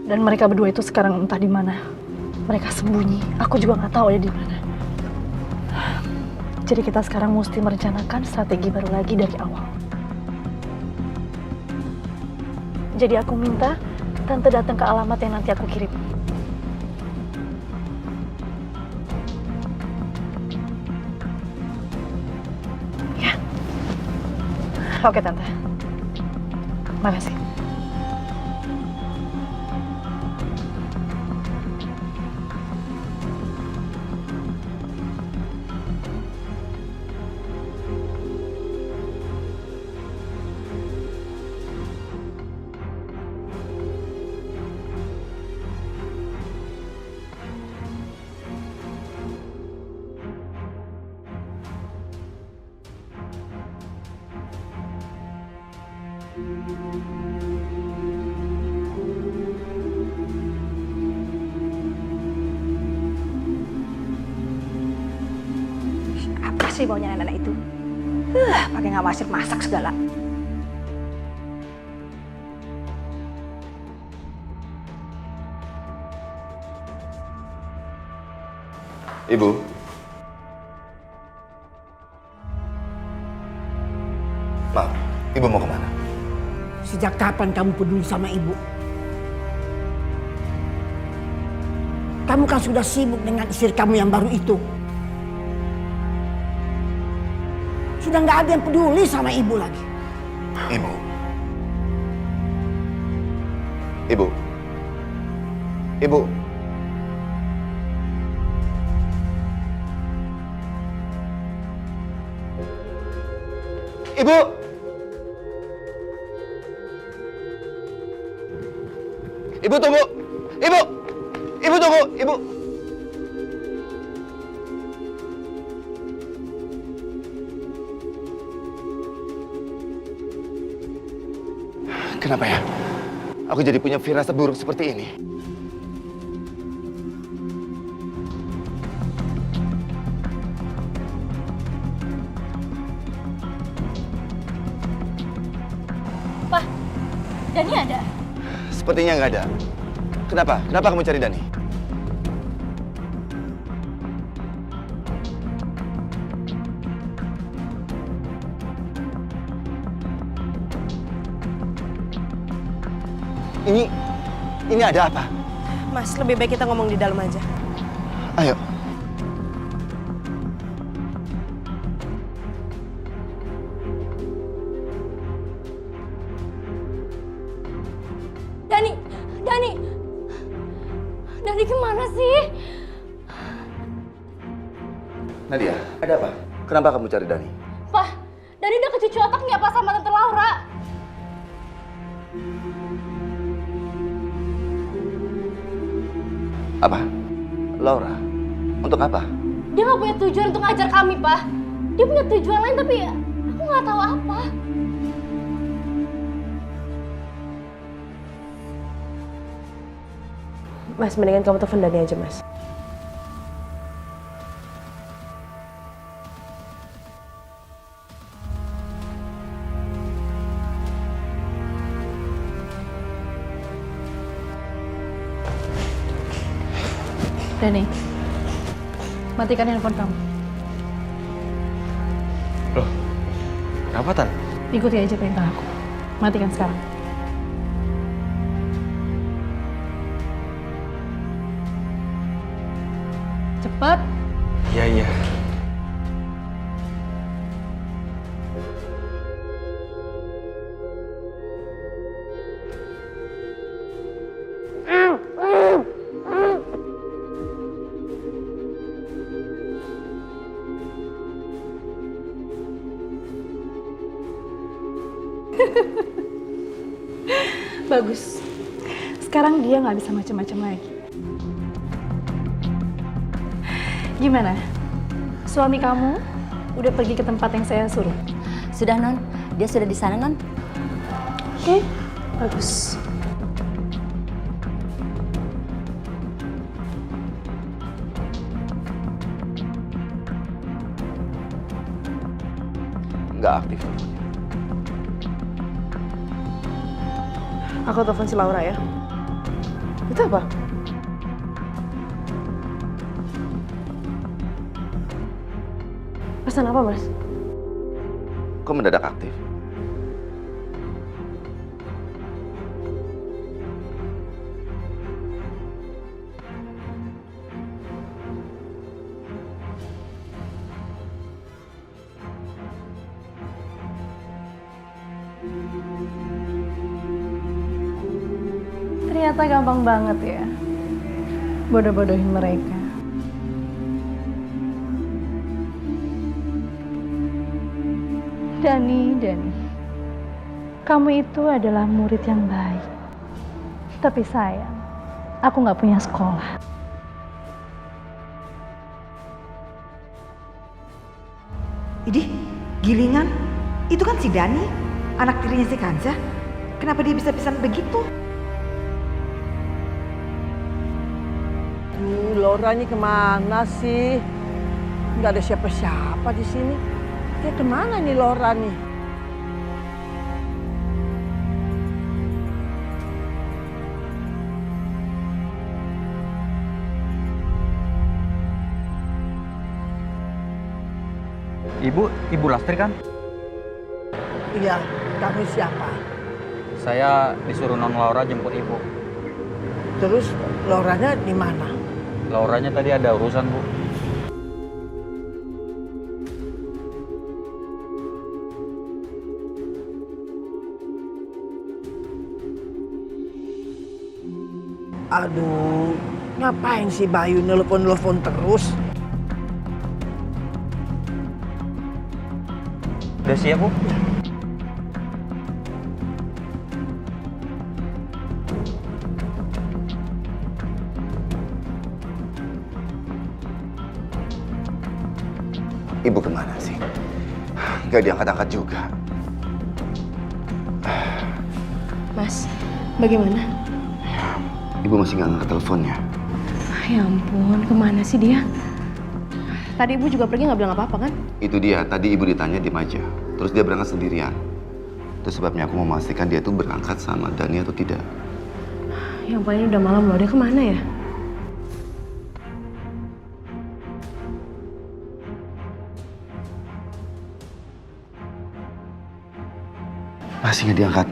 A: Dan mereka berdua itu sekarang entah di mana. Mereka sembunyi. Aku juga nggak tahu ada di mana. Jadi kita sekarang mesti merencanakan strategi baru lagi dari awal. Jadi aku minta Tante datang ke alamat yang nanti aku kirim. Ya. Oke Tante. Makasih.
O: Apa sih maunya nenek itu? Pakai ngawasir masak segala.
E: Ibu. Maaf, ibu mau kemana?
M: Sejak kapan kamu peduli sama ibu? Kamu kan sudah sibuk dengan istri kamu yang baru itu. Sudah nggak ada yang peduli sama ibu lagi.
E: Ibu. Ibu. Ibu. Ibu. Ibu tunggu. Ibu. Ibu tunggu. Ibu. Kenapa ya? Aku jadi punya firasat buruk seperti ini.
A: Pak, Dani ada?
E: Sepertinya nggak ada. Kenapa? Kenapa kamu cari Dani? Ini ada apa?
B: Mas, lebih baik kita ngomong di dalam aja.
E: Ayo.
D: Dani kemana sih?
E: Nadia, ada apa? Kenapa kamu cari Dani?
D: Pak, Dani udah kecucu otaknya Pak sama Tante Laura.
E: Apa? Laura? Untuk apa?
D: Dia nggak punya tujuan untuk ngajar kami, Pak. Dia punya tujuan lain tapi aku nggak tahu apa.
B: Mas, mendingan kamu telepon Dani aja, Mas.
A: Dani, matikan handphone kamu.
G: Loh, kenapa Tan?
A: Ikuti aja perintah aku. Matikan sekarang. Cepat.
G: Iya.
A: Bagus. Sekarang dia nggak bisa macam-macam lagi. Gimana? Suami kamu udah pergi ke tempat yang saya suruh?
P: Sudah, Non. Dia sudah di sana, Non.
A: Oke, bagus.
E: Nggak aktif.
B: Aku telepon si Laura ya. Itu apa? Pesan apa, Mas?
E: Kok mendadak aktif?
A: Ternyata gampang banget ya bodoh-bodohin mereka. Dani, kamu itu adalah murid yang baik. Tapi sayang, aku nggak punya sekolah.
J: Idih, gilingan. Itu kan si Dani, anak tirinya si Kanza. Kenapa dia bisa pisan begitu?
M: Laura ini kemana sih? Nggak ada siapa-siapa di sini. Dia kemana nih Laura nih?
Q: Ibu Lastri kan?
M: Iya, kamu siapa?
Q: Saya disuruh Non Laura jemput ibu.
M: Terus Lauranya di mana?
Q: Lauranya tadi ada urusan, Bu.
M: Aduh, ngapain sih Bayu nelpon-nelpon terus?
Q: Udah siap, Bu?
E: Ibu kemana sih? Gak diangkat-angkat juga.
B: Mas, bagaimana?
E: Ibu masih nggak angkat teleponnya.
B: Ya ampun, kemana sih dia? Tadi ibu juga pergi nggak bilang apa-apa kan?
E: Itu dia, tadi ibu ditanya diem aja. Terus dia berangkat sendirian. Itu sebabnya aku mau memastikan dia tuh berangkat sama Dani atau tidak.
B: Yang paling udah malam loh, dia kemana ya?
E: Masih nggak diangkat.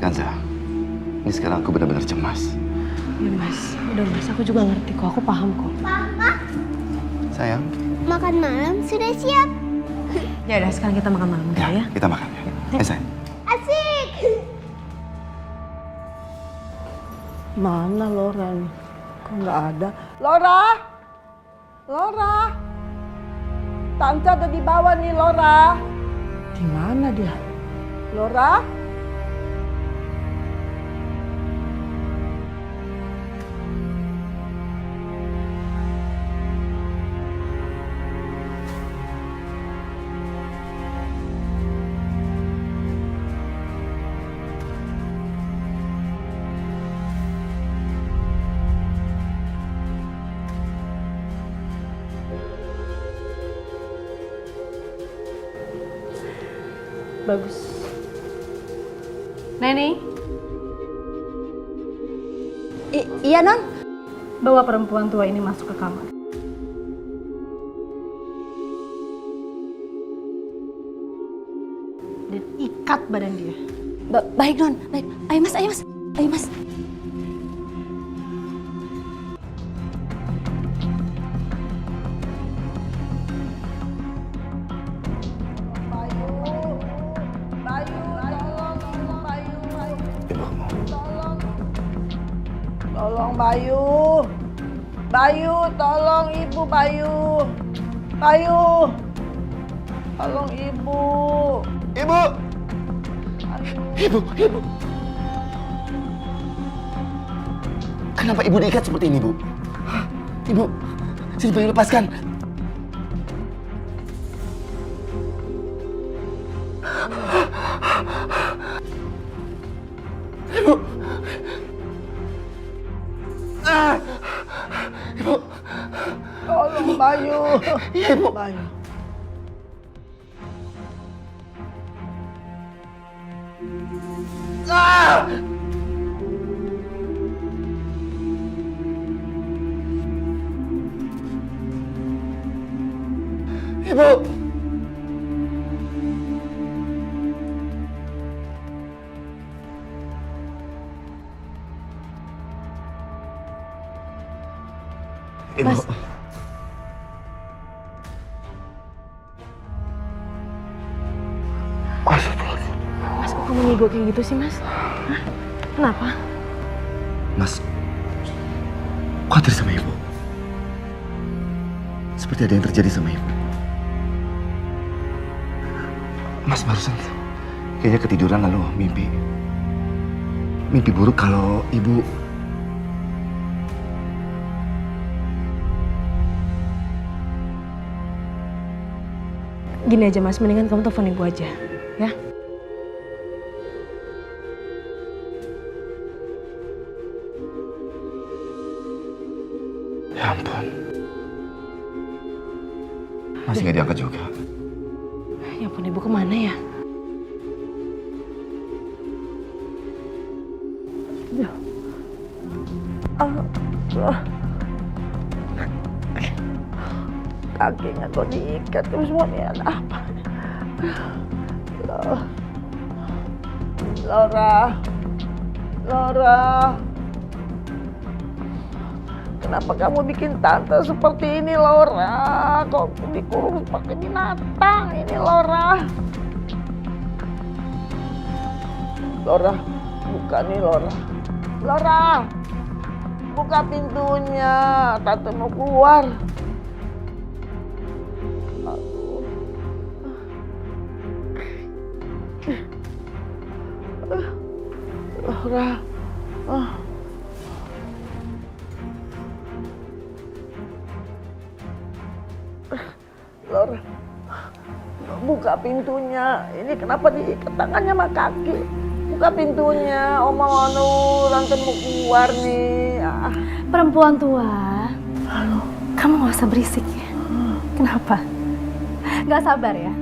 E: Kanza, ini sekarang aku benar-benar cemas.
B: Ya mas, udah mas, aku juga ngerti kok, aku paham kok.
N: Papa,
E: Sayang.
N: makan malam sudah siap.
B: Ya udah, sekarang kita makan malam ya.
E: Kita makan ya. Sayang.
N: Asik.
M: Mana Laura nih? Kok nggak ada? Laura! Laura! Tante ada di bawah nih Laura. Di mana dia? Laura?
A: Bagus. Neni,
P: Iya, Non.
A: bawa perempuan tua ini masuk ke kamar. Dan ikat badan dia.
P: Baik, Non. Baik. Ayo, Mas. Ayo, Mas. Ayo, Mas.
M: Tolong Bayu. Bayu, tolong Ibu Bayu. Bayu. Tolong ibu.
E: Ibu! Ibu! Kenapa ibu diikat seperti ini, Bu? Ibu, sini pengen lepaskan. Ibu! Ibu!
M: Tolong Bayu.
E: Ibu!
M: Bayu.
E: Ibu!
A: Mas.
B: Mas, kok kamu ngigo kayak gitu sih, Mas? Hah? Kenapa?
E: Mas, khawatir sama ibu. Seperti ada yang terjadi sama ibu. Mas barusan kayaknya ketiduran lalu mimpi. Mimpi buruk kalau ibu...
B: Gini aja Mas, mendingan kamu telepon ibu aja, ya?
E: Ya ampun. Masih nggak diangkat juga.
B: Ya ampun, ibu kemana ya?
M: Kakinya kok diikat terus mau nih, ada apa? Laura. Kenapa kamu bikin tante seperti ini, Laura? Kok dikurung seperti binatang ini, Laura? Laura, buka nih, Laura. Laura, buka pintunya. Tante mau keluar. Laura. Laura, buka pintunya. Ini kenapa diikat tangannya sama kaki? Buka pintunya. Oma tante mau keluar nih.
A: Perempuan tua, kamu gak usah berisik ya. Kenapa? Gak sabar ya?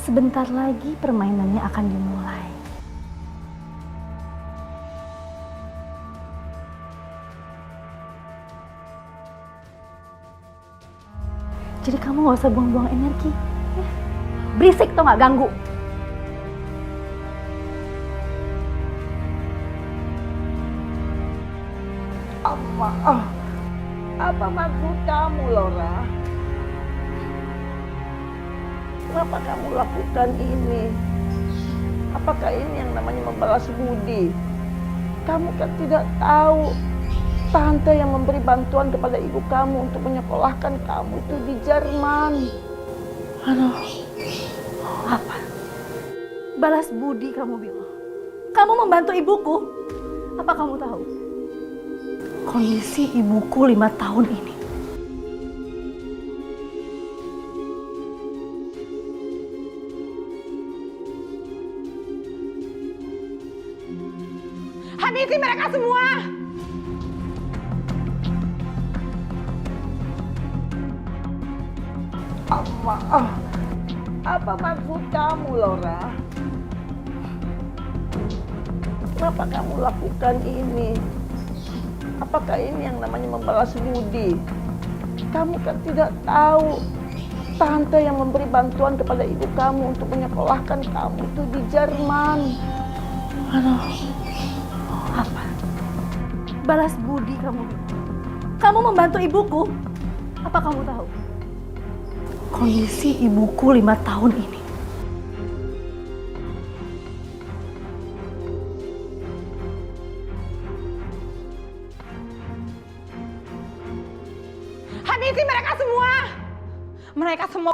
A: Sebentar lagi permainannya akan dimulai. Jadi kamu gak usah buang-buang energi. Ya. Berisik tuh gak ganggu.
M: Apa maksud kamu, Laura? Kenapa kamu lakukan ini? Apakah ini yang namanya membalas budi? Kamu kan tidak tahu tante yang memberi bantuan kepada ibu kamu untuk menyekolahkan kamu itu di Jerman.
A: Aduh, apa? Balas budi kamu bilang? Kamu membantu ibuku? Apa kamu tahu? Kondisi ibuku 5 tahun ini.
C: Habisi mereka semua!
M: Apa maksud kamu, Laura? Kenapa kamu lakukan ini? Apakah ini yang namanya membalas budi? Kamu kan tidak tahu tante yang memberi bantuan kepada ibu kamu untuk menyekolahkan kamu itu di Jerman.
A: Aduh, apa? Balas budi kamu. Kamu membantu ibuku? Apa kamu tahu? Kondisi ibuku 5 tahun ini.
C: Habisi mereka semua! Mereka semua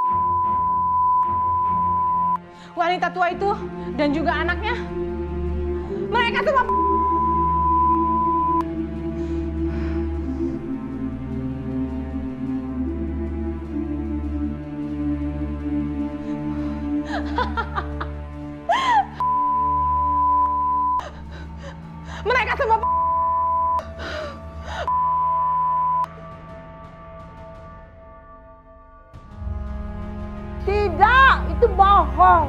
C: wanita tua itu dan juga anaknya, mereka semua mereka semua
M: Tidak, itu bohong.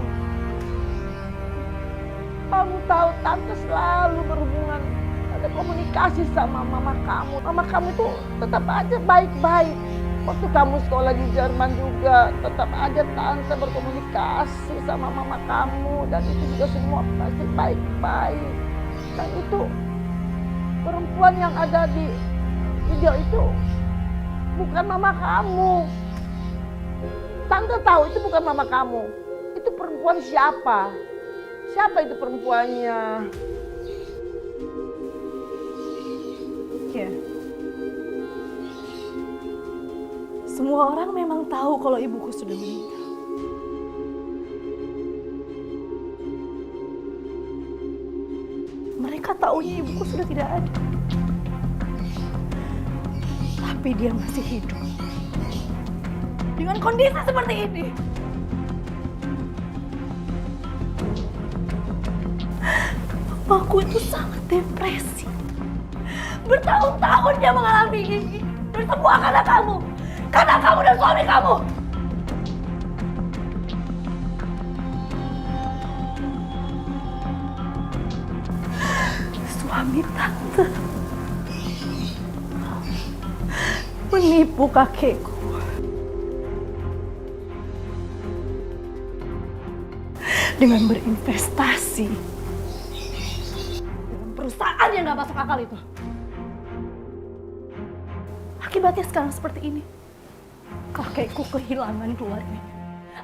M: Kamu tahu tante selalu berhubungan, ada komunikasi sama mama kamu. Mama kamu itu tetap aja baik-baik. Waktu kamu sekolah di Jerman juga, tetap aja tante berkomunikasi sama mama kamu. Dan itu juga semua pasti baik-baik. Dan itu perempuan yang ada di video itu bukan mama kamu. Tante tahu itu bukan mama kamu. Itu perempuan siapa? Siapa itu perempuannya?
A: Ya. Semua orang memang tahu kalau ibuku sudah meninggal. Mereka taunya ibuku sudah tidak ada. Tapi dia masih hidup. Dengan kondisi seperti ini. Papaku itu sangat depresi. Bertahun-tahun dia mengalami ini. Dan semua karena kamu. Karena kamu dan suami kamu. Suami tante menipu kakekku. Dengan berinvestasi dalam perusahaan yang gak masuk akal itu. Akibatnya sekarang seperti ini. Kakekku kehilangan keluarganya.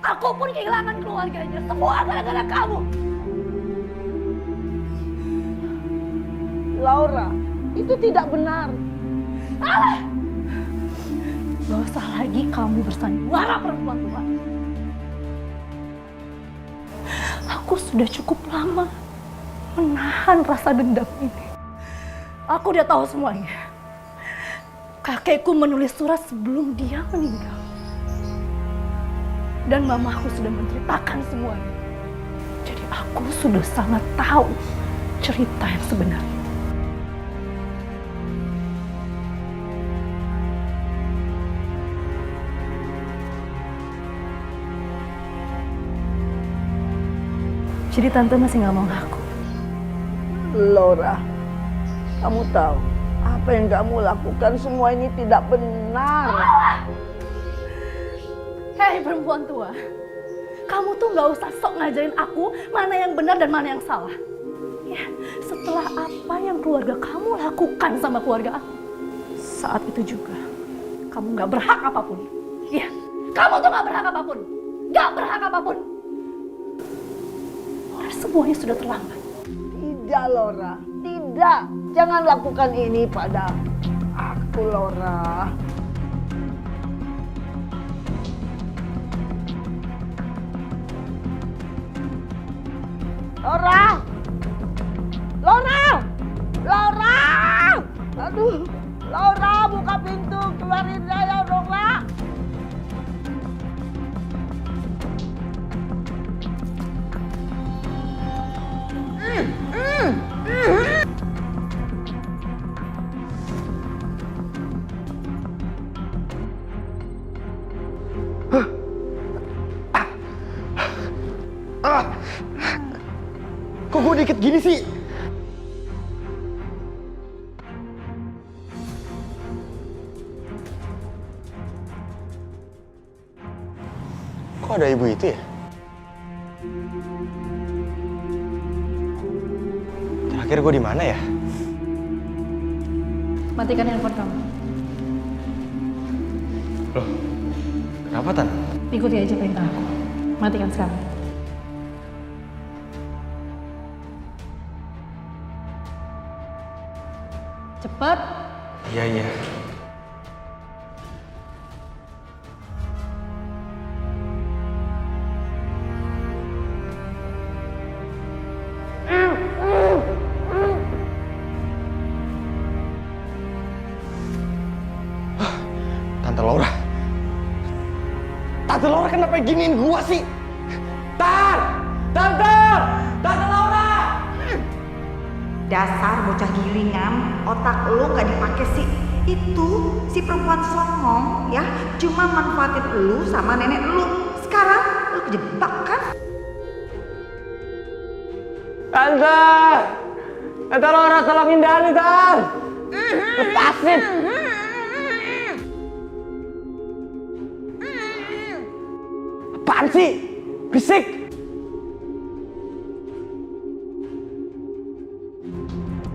A: Aku pun kehilangan keluarganya. Semua gara-gara kamu.
M: Laura, itu tidak benar.
A: Alah! Gak usah lagi kamu bersandiwara perempuan tua. Aku sudah cukup lama menahan rasa dendam ini. Aku udah tahu semuanya. Kakekku menulis surat sebelum dia meninggal. Dan mamaku sudah menceritakan semuanya. Jadi aku sudah sangat tahu cerita yang sebenarnya. Jadi tante masih gak mau ngaku.
M: Laura, kamu tahu apa yang kamu lakukan semua ini tidak benar.
A: Hei perempuan tua, kamu tuh gak usah sok ngajarin aku mana yang benar dan mana yang salah. Ya, setelah apa yang keluarga kamu lakukan sama keluarga aku, saat itu juga kamu gak berhak apapun. Ya, kamu tuh gak berhak apapun. Gak berhak apapun. Semuanya sudah terlambat.
M: Tidak, Laura. Tidak. Jangan lakukan ini pada aku, Laura. Laura! Laura! Laura! Aduh, Laura, buka pintu. Keluarin saya, Laura.
G: Kok gue dikit gini sih? Kok ada ibu itu ya? Terakhir gue di mana ya?
A: Matikan handphone kamu.
G: Loh, kenapa Tan?
A: Ikuti aja perintah aku. Matikan sekarang. Cepat.
G: Iya, iya. Tante Laura kenapa giniin gua sih? Tante Laura!
J: Dasar bocah gilingan, otak lu nggak dipakai sih. Itu si perempuan songong ya, cuma manfaatin lu sama nenek lu. Sekarang lu kejebak kan?
F: Tante Laura tolongin Dani, Tante. Lepasin. Apaan sih? Bisik.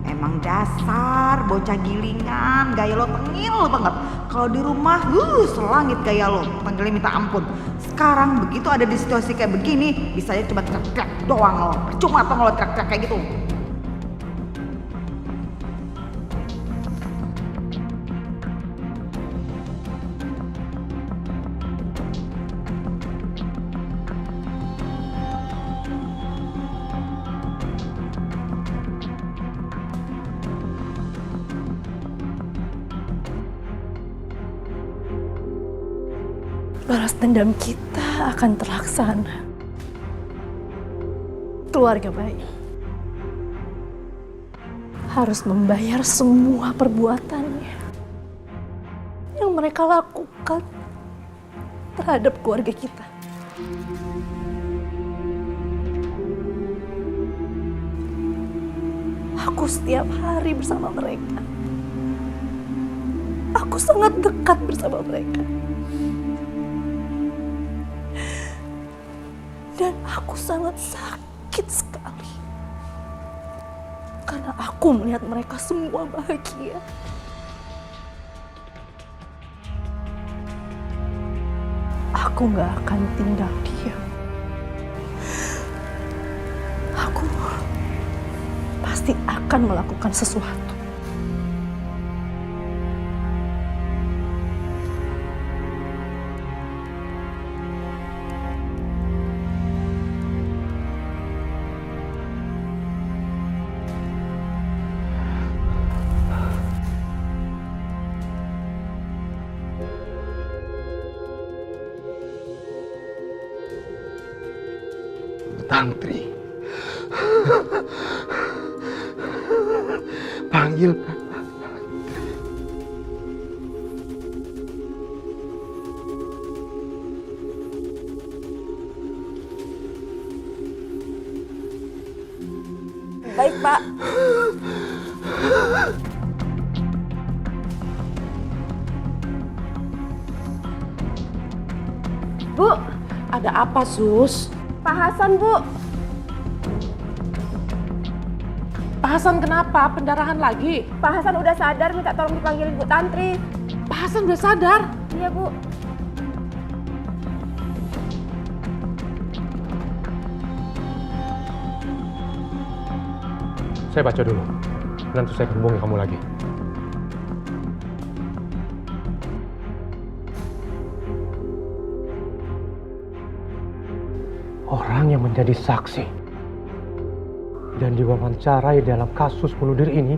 J: Emang dasar bocah gilingan, gaya lo tengil banget. Kalau di rumah, selangit gaya lo, panggilnya minta ampun. Sekarang begitu ada di situasi kayak begini, bisa aja cuma teriak-teriak doang lo. Percuma atau lo teriak-teriak kayak gitu.
A: Balas dendam kita akan terlaksana. Keluarga baik harus membayar semua perbuatannya yang mereka lakukan terhadap keluarga kita. Aku setiap hari bersama mereka. Aku sangat dekat bersama mereka. Dan aku sangat sakit sekali karena aku melihat mereka semua bahagia. Aku gak akan tinggal diam. Aku pasti akan melakukan sesuatu.
F: Tantri. Panggil.
C: Baik, Pak.
O: Bu,
C: ada apa, Sus?
O: Pak Hasan, Bu.
C: Pak Hasan kenapa? Pendarahan lagi?
O: Pak Hasan udah sadar, minta tolong dipanggilin Bu Tantri.
C: Pak Hasan udah sadar?
O: Iya, Bu.
F: Saya baca dulu. Nanti saya hubungi kamu lagi. Orang yang menjadi saksi dan diwawancarai dalam kasus bunuh diri ini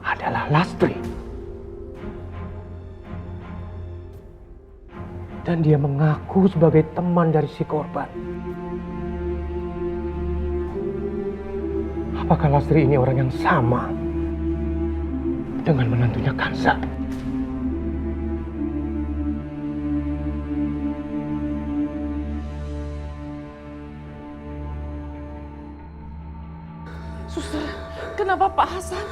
F: adalah Lastri. Dan dia mengaku sebagai teman dari si korban. Apakah Lastri ini orang yang sama dengan menantunya Kansa?
C: Suster, kenapa Pak Hasan?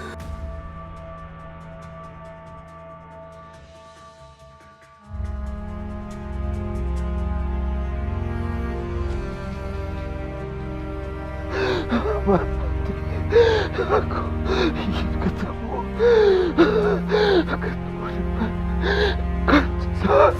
F: Aku ingin ketemu dengan Kansa.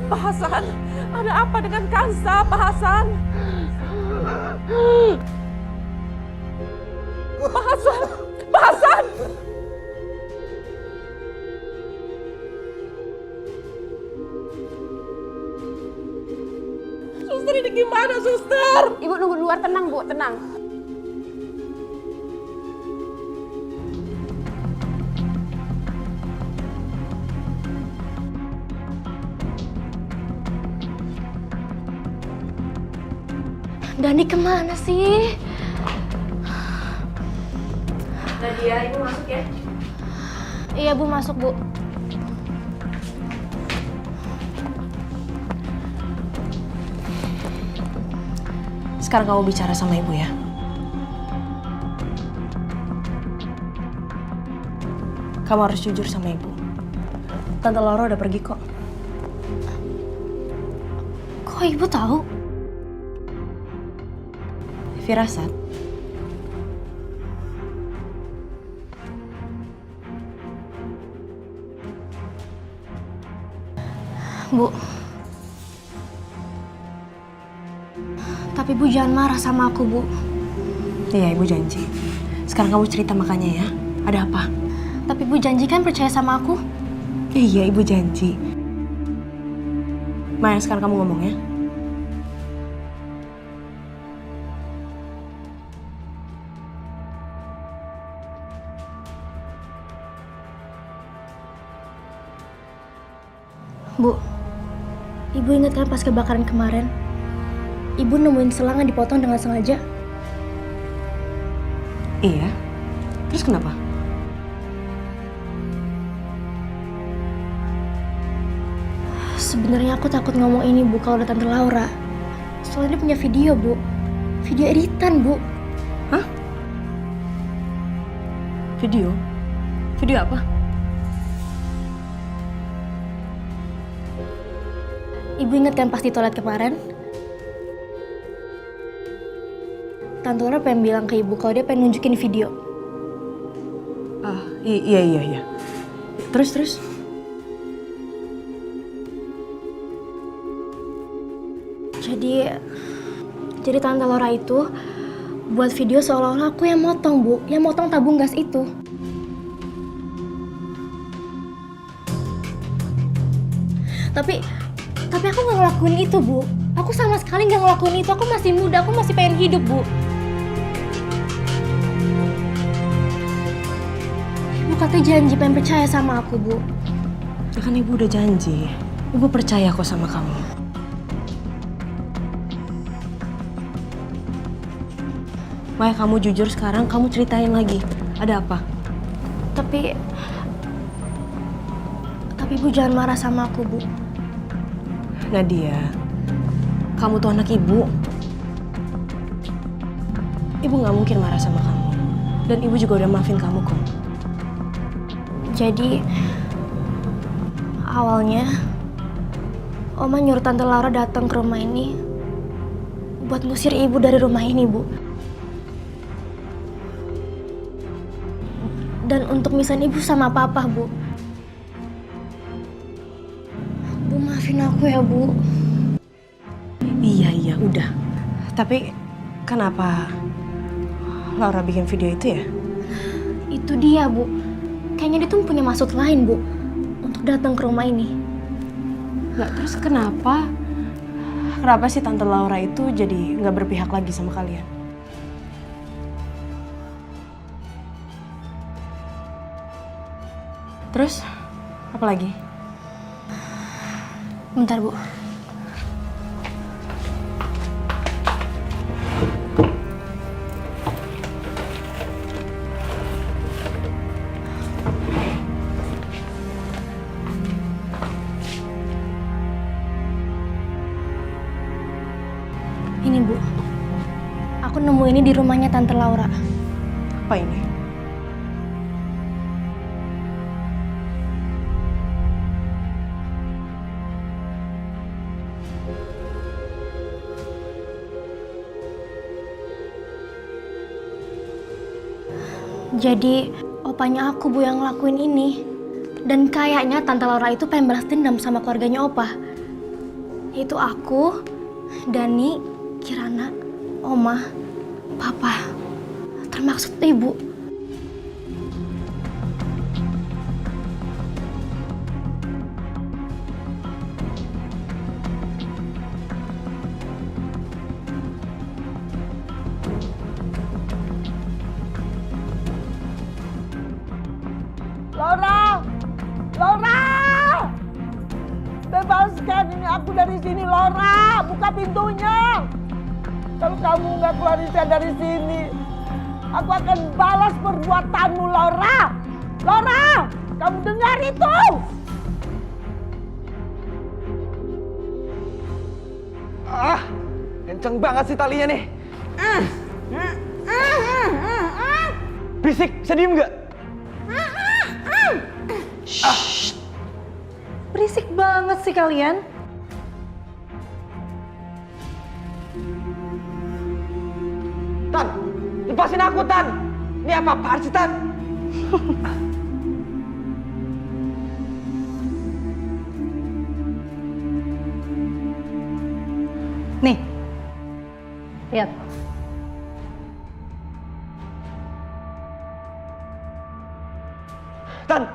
C: Pak Hasan, ada apa dengan Kansa, Pak Hasan? Pak Hasan, Pak Hasan! Suster, ini gimana, Suster?
O: Ibu nunggu di luar, tenang, Bu, tenang.
D: Dani kemana sih?
A: Nadia, Ibu masuk ya?
D: Iya Bu, masuk Bu.
B: Sekarang kamu bicara sama ibu ya. Kamu harus jujur sama ibu. Tante Laura udah pergi kok.
D: Kok Ibu tahu?
B: Firasat.
D: Bu. Tapi Bu jangan marah sama aku, Bu.
B: Iya, ibu janji. Sekarang kamu cerita makanya ya. Ada apa?
D: Tapi Bu janji kan percaya sama aku?
B: Iya, ibu janji. Maya, sekarang kamu ngomong ya.
D: Bu, Ibu ingat kan pas kebakaran kemarin? Ibu nemuin selang yang dipotong dengan sengaja.
B: Iya. Terus kenapa?
D: Sebenarnya aku takut ngomong ini Bu kalau ada Tante Laura. Soalnya dia punya video Bu. Video editan Bu.
B: Hah? Video? Video apa?
D: Ibu ingat kan pas di toilet kemarin? Tante Laura pengen bilang ke Ibu kalau dia pengen nunjukin video.
B: Ah, iya. Terus?
D: Jadi Tante Laura itu buat video seolah-olah aku yang motong, Bu. Yang motong tabung gas itu. Tapi aku nggak ngelakuin itu, Bu. Aku sama sekali nggak ngelakuin itu. Aku masih muda, aku masih pengen hidup, Bu. Ibu katanya janji pengen percaya sama aku, Bu.
B: Ya kan ibu udah janji. Ibu percaya kok sama kamu. Maya, kamu jujur sekarang, kamu ceritain lagi. Ada apa?
D: Tapi Ibu jangan marah sama aku, Bu.
B: Nadia, kamu tuh anak ibu. Ibu nggak mungkin marah sama kamu. Dan ibu juga udah maafin kamu kok.
D: Jadi awalnya Oma nyuruh Tante Laura datang ke rumah ini buat ngusir Ibu dari rumah ini, Bu. Dan untuk misahin Ibu sama Papa, Bu. Bu maafin aku ya, Bu.
B: Iya, udah. Tapi kenapa Laura bikin video itu ya?
D: Itu dia, Bu. Kayaknya dia tuh punya maksud lain, Bu, untuk datang ke rumah ini.
B: Nggak, terus kenapa sih Tante Laura itu jadi nggak berpihak lagi sama kalian? Terus apa lagi?
D: Bentar, Bu. Ini, Bu. Aku nemu ini di rumahnya Tante Laura.
B: Apa ini?
D: Jadi, opanya aku, Bu, yang ngelakuin ini. Dan kayaknya Tante Laura itu pengen balas dendam sama keluarganya Opa. Itu aku, Dani, Kirana, Oma, Papa, termaksud Ibu.
M: Laura! Bebaskan ini aku dari sini, Laura! Buka pintunya! Kalau kamu nggak keluarin saya dari sini, aku akan balas perbuatanmu, Laura. Laura, kamu dengar itu?
G: Ah, kenceng banget sih talinya nih. Berisik, bisa diem nggak?
A: Berisik banget sih kalian.
G: Tan, lepasin aku, Tan. Ini apa-apaan sih, Tan?
A: Nih, lihat.
G: Tan,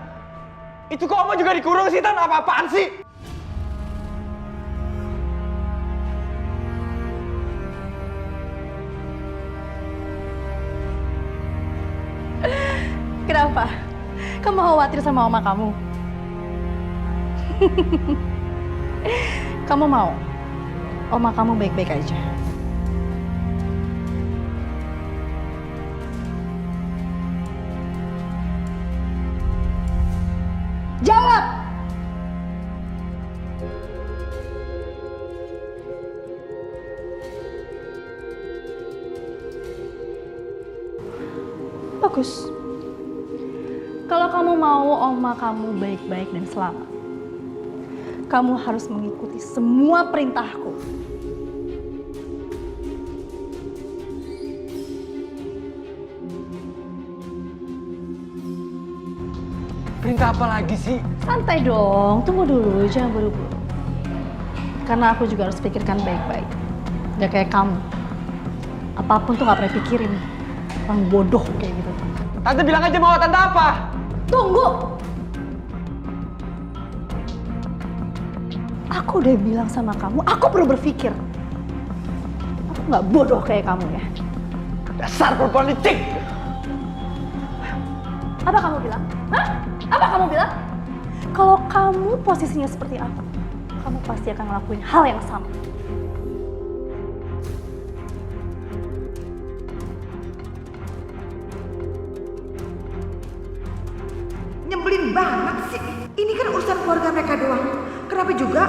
G: itu kok Oma juga dikurung sih, Tan? Apa-apaan sih?
A: Kenapa? Kamu khawatir sama oma kamu? Kamu mau oma kamu baik-baik aja? Jawab! Bagus. Kalau kamu mau oma kamu baik-baik dan selamat, kamu harus mengikuti semua perintahku.
G: Perintah apa lagi sih?
A: Santai dong, tunggu dulu, jangan buru-buru. Karena aku juga harus pikirkan baik-baik. Gak kayak kamu. Apapun tuh gak pernah pikirin. Orang bodoh kayak gitu.
G: Tante bilang aja mau tante apa?
A: Tunggu! Aku udah bilang sama kamu, aku perlu berpikir. Aku gak bodoh kayak kamu ya.
G: Dasar perempuan licik!
A: Apa kamu bilang? Hah? Apa kamu bilang? Kalau kamu posisinya seperti aku, kamu pasti akan ngelakuin hal yang sama.
J: Nyebelin banget sih. Ini kan urusan keluarga mereka doang. Kenapa juga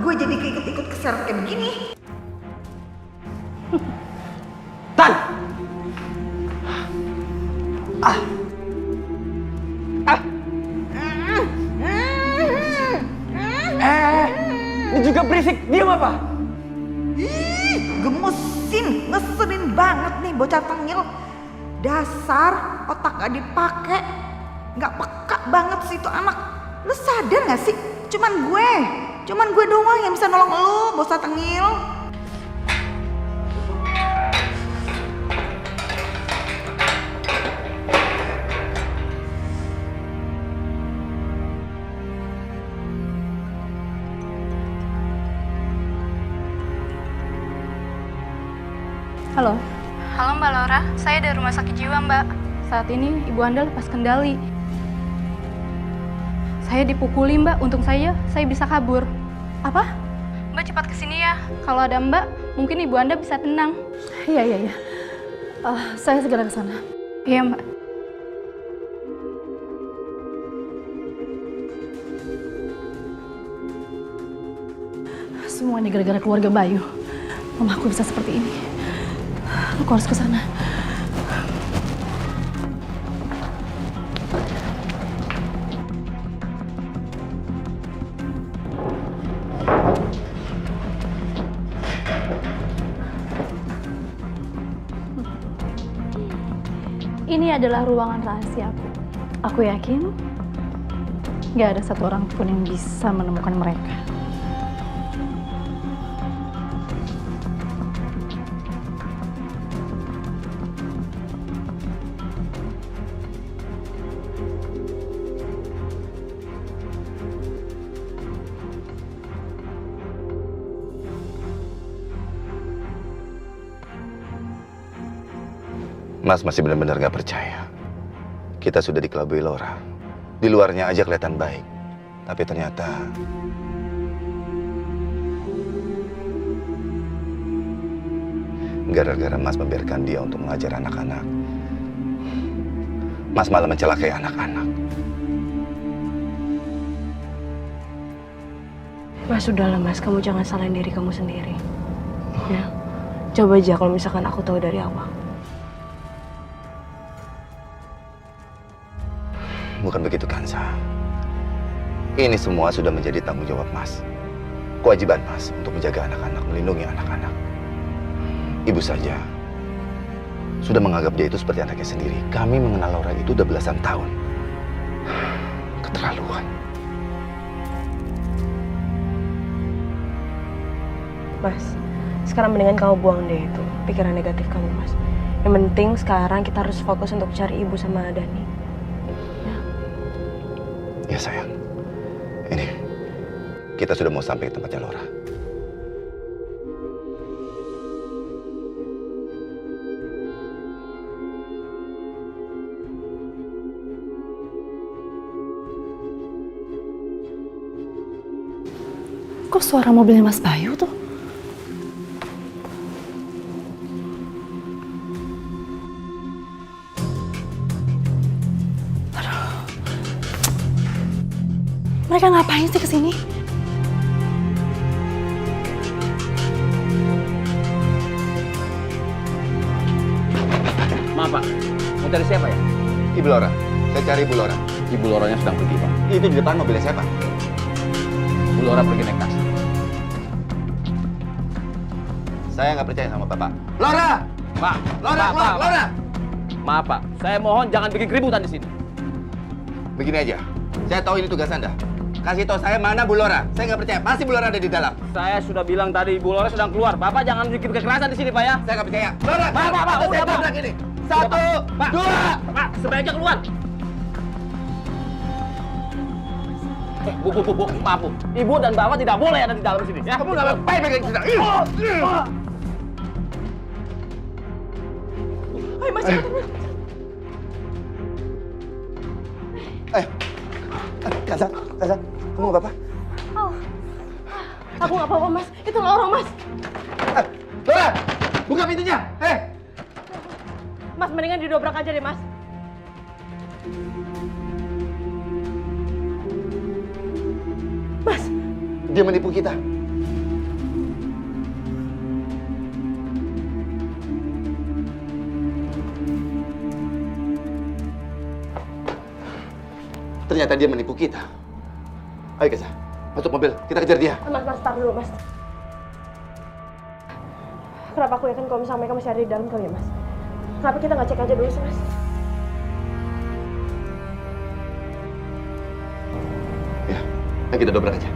J: gue jadi keikut-ikut keseret kayak begini?
G: Tan! Ini juga berisik, diam apa?
J: Ih, gemusin, ngeselin banget nih bocah tengil. Dasar otak gak dipakai, gak peka banget sih itu anak. Lu sadar gak sih? Cuman gue doang yang bisa nolong lu, bocah tengil.
A: Halo. Halo Mbak Laura, saya dari Rumah Sakit Jiwa Mbak. Saat ini Ibu Anda lepas kendali. Saya dipukuli Mbak, untung saya bisa kabur. Apa? Mbak cepat kesini ya. Kalau ada Mbak, mungkin Ibu Anda bisa tenang. Iya. Saya segera ke sana. Iya Mbak. Semua ini gara-gara keluarga Bayu. Mamaku bisa seperti ini. Aku harus ke sana. Ini adalah ruangan rahasiaku. Aku yakin gak ada satu orang pun yang bisa menemukan mereka.
E: Mas masih benar-benar gak percaya. Kita sudah dikelabui Laura. Di luarnya aja kelihatan baik. Tapi ternyata... Gara-gara Mas membiarkan dia untuk mengajar anak-anak, Mas malah mencelakai anak-anak.
B: Mas, udahlah Mas, kamu jangan salahin diri kamu sendiri. Ya, coba aja kalau misalkan aku tahu dari awal.
E: Bukan begitu, Kansa. Ini semua sudah menjadi tanggung jawab Mas. Kewajiban Mas untuk menjaga anak-anak, melindungi anak-anak. Ibu saja sudah menganggap dia itu seperti anaknya sendiri. Kami mengenal Laura itu udah belasan tahun. Keterlaluan.
B: Mas, sekarang mendingan kamu buang deh itu pikiran negatif kamu, Mas. Yang penting sekarang kita harus fokus untuk cari ibu sama Dani.
E: Ya sayang, ini kita sudah mau sampai ke tempatnya Laura.
A: Kok suara mobilnya Mas Bayu tuh? Mereka ngapain sih kesini?
Q: Maaf Pak, mau cari siapa ya?
E: Ibu Laura, saya cari Ibu Laura.
Q: Ibu Lauranya sedang pergi Pak.
E: Itu di depan mobilnya siapa?
Q: Ibu Laura pergi naik taksi.
E: Saya nggak percaya sama Bapak. Laura!
Q: Pak,
E: Laura,
Q: Pak,
E: keluar,
Q: Pak,
E: Laura!
Q: Maaf Pak, saya mohon jangan bikin keributan di sini.
E: Begini aja, saya tahu ini tugas Anda. Kasih tahu saya mana Bu Laura. Saya nggak percaya, pasti Bu Laura ada di dalam.
Q: Saya sudah bilang tadi Ibu Laura sedang keluar. Bapak jangan bikin kekerasan di sini Pak ya.
E: Saya nggak percaya. Laura,
Q: Pak, udah Pak.
E: Ini. Satu,
Q: Pak,
E: dua.
Q: Pak, sebaiknya keluar. Bu, maaf Bu. Ibu dan Bapak tidak boleh ada di dalam sini ya.
E: Kamu nggak baik pegang di sini.
I: Ayo Mas,
E: Ayo. Kansa, kamu nggak apa-apa?
B: Aku nggak apa-apa, Mas. Itu Laura, Mas.
E: Laura, buka pintunya.
B: Mas, mendingan didobrak aja deh, Mas. Mas,
E: dia menipu kita. Ternyata dia menipu kita. Ayo Kansa, masuk mobil. Kita kejar dia.
B: Mas, tar dulu, Mas. Kenapa aku yakin kalau misalnya mereka masih ada di dalam kali ya, Mas? Kenapa kita nggak cek aja dulu sih, Mas?
E: Ya, ayo kita dobrak aja.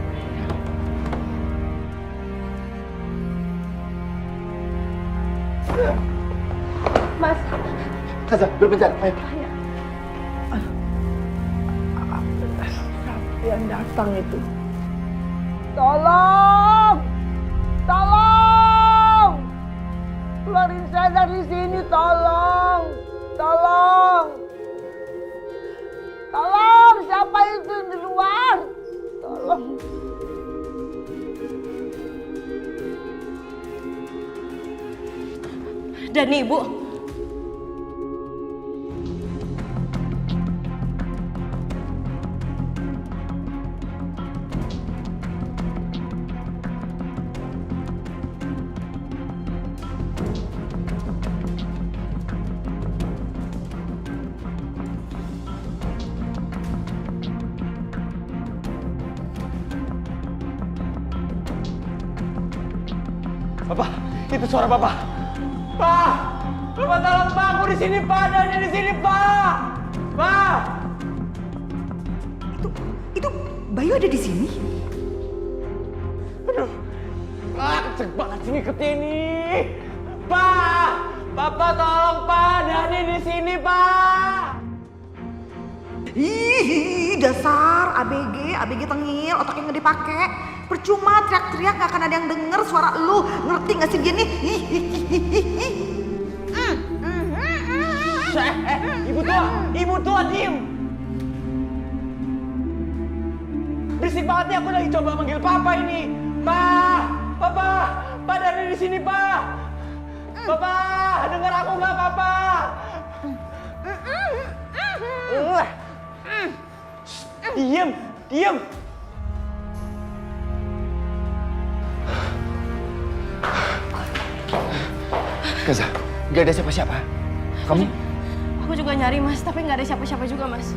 B: Mas.
E: Kansa, berpencar. Ayo.
M: Yang datang itu. Tolong! Tolong! Keluarin saya dari sini, tolong! Tolong! Tolong! Siapa itu di luar? Tolong!
B: Dani, Ibu.
F: Bapak, itu suara Bapak. Pak! Bapak tolong Pak, aku di sini Pak, Dani di sini Pak. Pak!
J: Itu Bayu ada di sini?
F: Aduh, Pak, kenceng banget sini ketini. Pak! Bapak tolong Pak, Dani di sini Pak.
J: Ih, dasar ABG tengil, otaknya nggak dipakai. Percuma teriak-teriak nggak akan ada yang denger suara lu. Ngerti nggak sih dia nih?
F: Ibu tua diem. Berisik banget nih, aku lagi coba manggil Papa ini. Pak, Papa, Pak Dani di sini Pak.
G: Papa, dengar aku nggak, Papa? Diam, diam. Gaza, nggak ada siapa-siapa. Kamu?
B: Aku juga nyari Mas, tapi nggak ada siapa-siapa juga Mas.